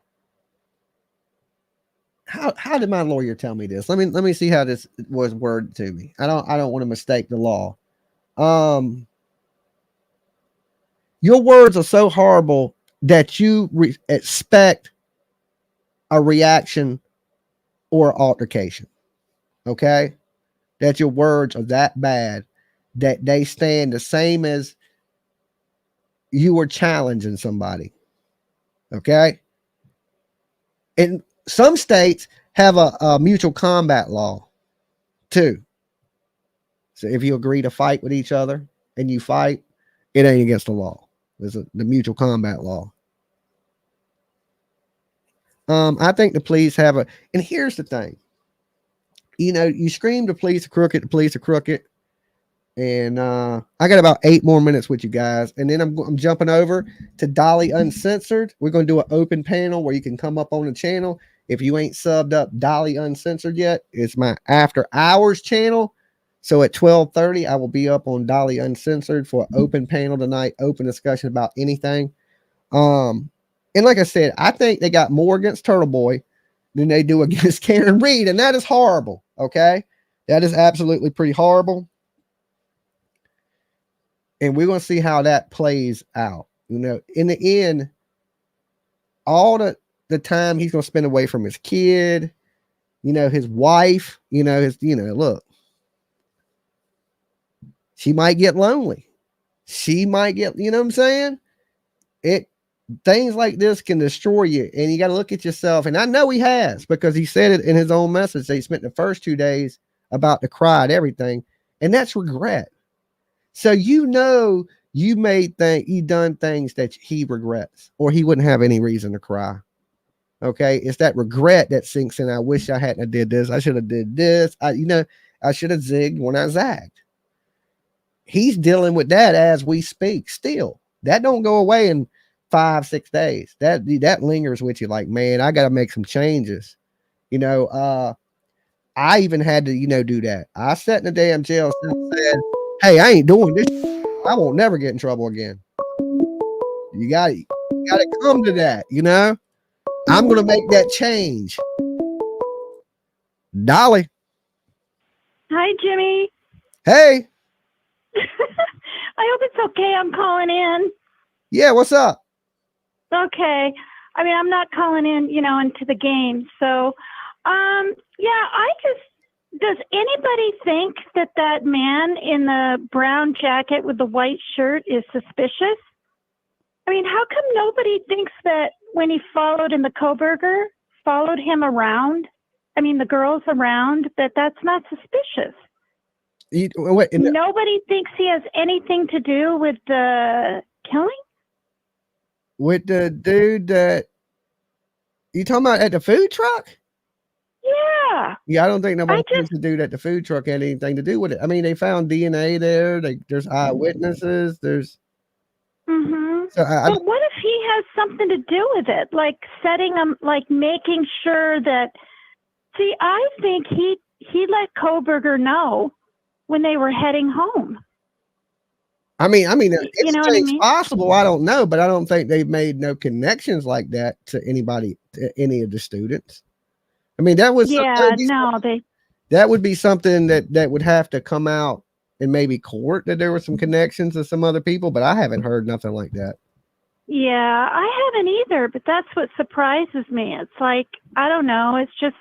how did my lawyer tell me this? Let me see how this was worded to me. I don't want to mistake the law. Your words are so horrible that you expect a reaction or altercation. Okay? That your words are that bad that they stand the same as you were challenging somebody. Okay? And some states have a mutual combat law too. So if you agree to fight with each other and you fight, it ain't against the law. There's the mutual combat law. I think the police have and here's the thing. You know, you scream the police are crooked, the police are crooked. And I got about 8 more minutes with you guys. And then I'm jumping over to Dolly Uncensored. We're going to do an open panel where you can come up on the channel. If you ain't subbed up Dolly Uncensored yet, it's my after hours channel. So at 12:30, I will be up on Dolly Uncensored for an open panel tonight, open discussion about anything. And like I said, I think they got more against Turtleboy than they do against Karen Reed. And that is horrible. Okay. That is absolutely pretty horrible. And we're going to see how that plays out. You know, in the end, all the time he's going to spend away from his kid, you know, his wife, you know, look, she might get lonely. She might get, you know what I'm saying? Things like this can destroy you, and you got to look at yourself. And I know he has, because he said it in his own message that he spent the first 2 days about to cry and everything. And that's regret. So, you know, you done things that he regrets, or he wouldn't have any reason to cry. Okay. It's that regret that sinks in. I wish I hadn't did this. I should have did this. I should have zigged when I zagged. He's dealing with that as we speak still. That don't go away in 5-6 days. That lingers with you like, man, I got to make some changes. You know, I even had to, you know, do that. I sat in the damn jail and said, hey, I ain't doing this. I won't never get in trouble again. You got to come to that, you know? I'm going to make that change. Dolly. Hi, Jimmy. Hey. I hope it's okay. I'm calling in. Yeah, what's up? Okay. I mean, I'm not calling in, you know, into the game. So, does anybody think that man in the brown jacket with the white shirt is suspicious? I mean, how come nobody thinks that when he followed in the Kohberger, followed him around, I mean, the girls around, that's not suspicious? Nobody thinks he has anything to do with the killing? With the dude that you talking about at the food truck? Yeah. Yeah, I don't think nobody thinks the dude at the food truck had anything to do with it. I mean, they found DNA there. There's eyewitnesses. There's. Mm-hmm. So but what if he has something to do with it? Like setting them, like making sure that. See, I think he let Kohberger know when they were heading home. I mean, it's you know what I mean? possible. I don't know, but I don't think they've made no connections like that to anybody, to any of the students. I mean, that was that would be something that would have to come out in maybe court, that there were some connections to some other people, but I haven't heard nothing like that. Yeah, I haven't either, but that's what surprises me. It's like, I don't know, it's just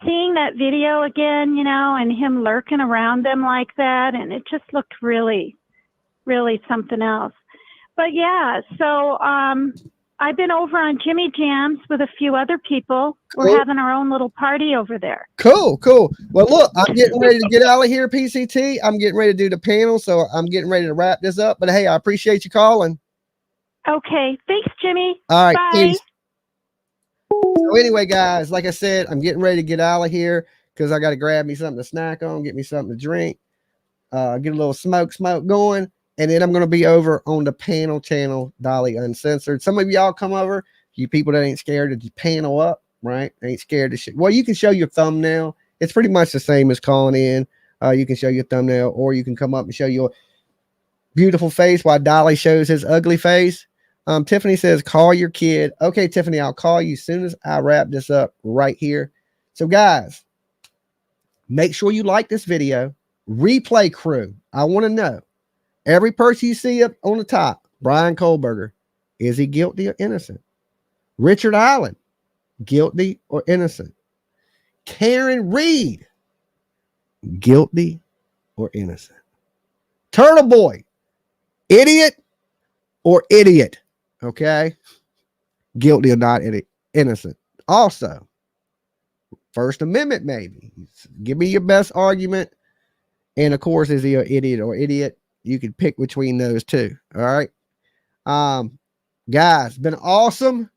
seeing that video again, you know, and him lurking around them like that, and it just looked really, really something else. But yeah, so I've been over on Jimmy Jams with a few other people. We're having our own little party over there. Cool. Well, look, I'm getting ready to get out of here, PCT. I'm getting ready to do the panel, so I'm getting ready to wrap this up. But hey, I appreciate you calling. Okay. Thanks, Jimmy. All right. Bye. Peace. So anyway, guys, like I said, I'm getting ready to get out of here because I got to grab me something to snack on, get me something to drink, get a little smoke going. And then I'm going to be over on the panel channel, Dolly Uncensored. Some of y'all come over, you people that ain't scared to panel up, right? Ain't scared to well, you can show your thumbnail. It's pretty much the same as calling in. You can show your thumbnail, or you can come up and show your beautiful face while Dolly shows his ugly face. Tiffany says, call your kid. Okay, Tiffany, I'll call you as soon as I wrap this up right here. So guys, make sure you like this video. Replay crew, I want to know, every person you see up on the top, Bryan Kohberger, is he guilty or innocent? Richard Allen, guilty or innocent? Karen Reed, guilty or innocent? Turtleboy, idiot or idiot? Okay, guilty or not innocent? Also, First Amendment, maybe. Give me your best argument. And of course, is he an idiot or idiot? You can pick between those two. All right. Guys, been awesome.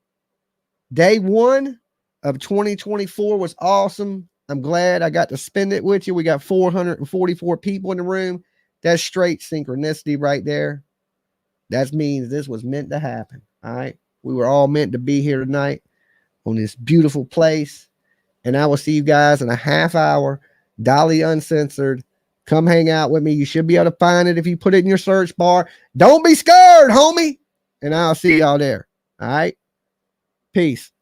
Day 1 of 2024 was awesome. I'm glad I got to spend it with you. We got 444 people in the room. That's straight synchronicity right there. That means this was meant to happen. All right. We were all meant to be here tonight on this beautiful place. And I will see you guys in a half hour. Dolly Uncensored. Come hang out with me. You should be able to find it if you put it in your search bar. Don't be scared, homie. And I'll see y'all there. All right. Peace.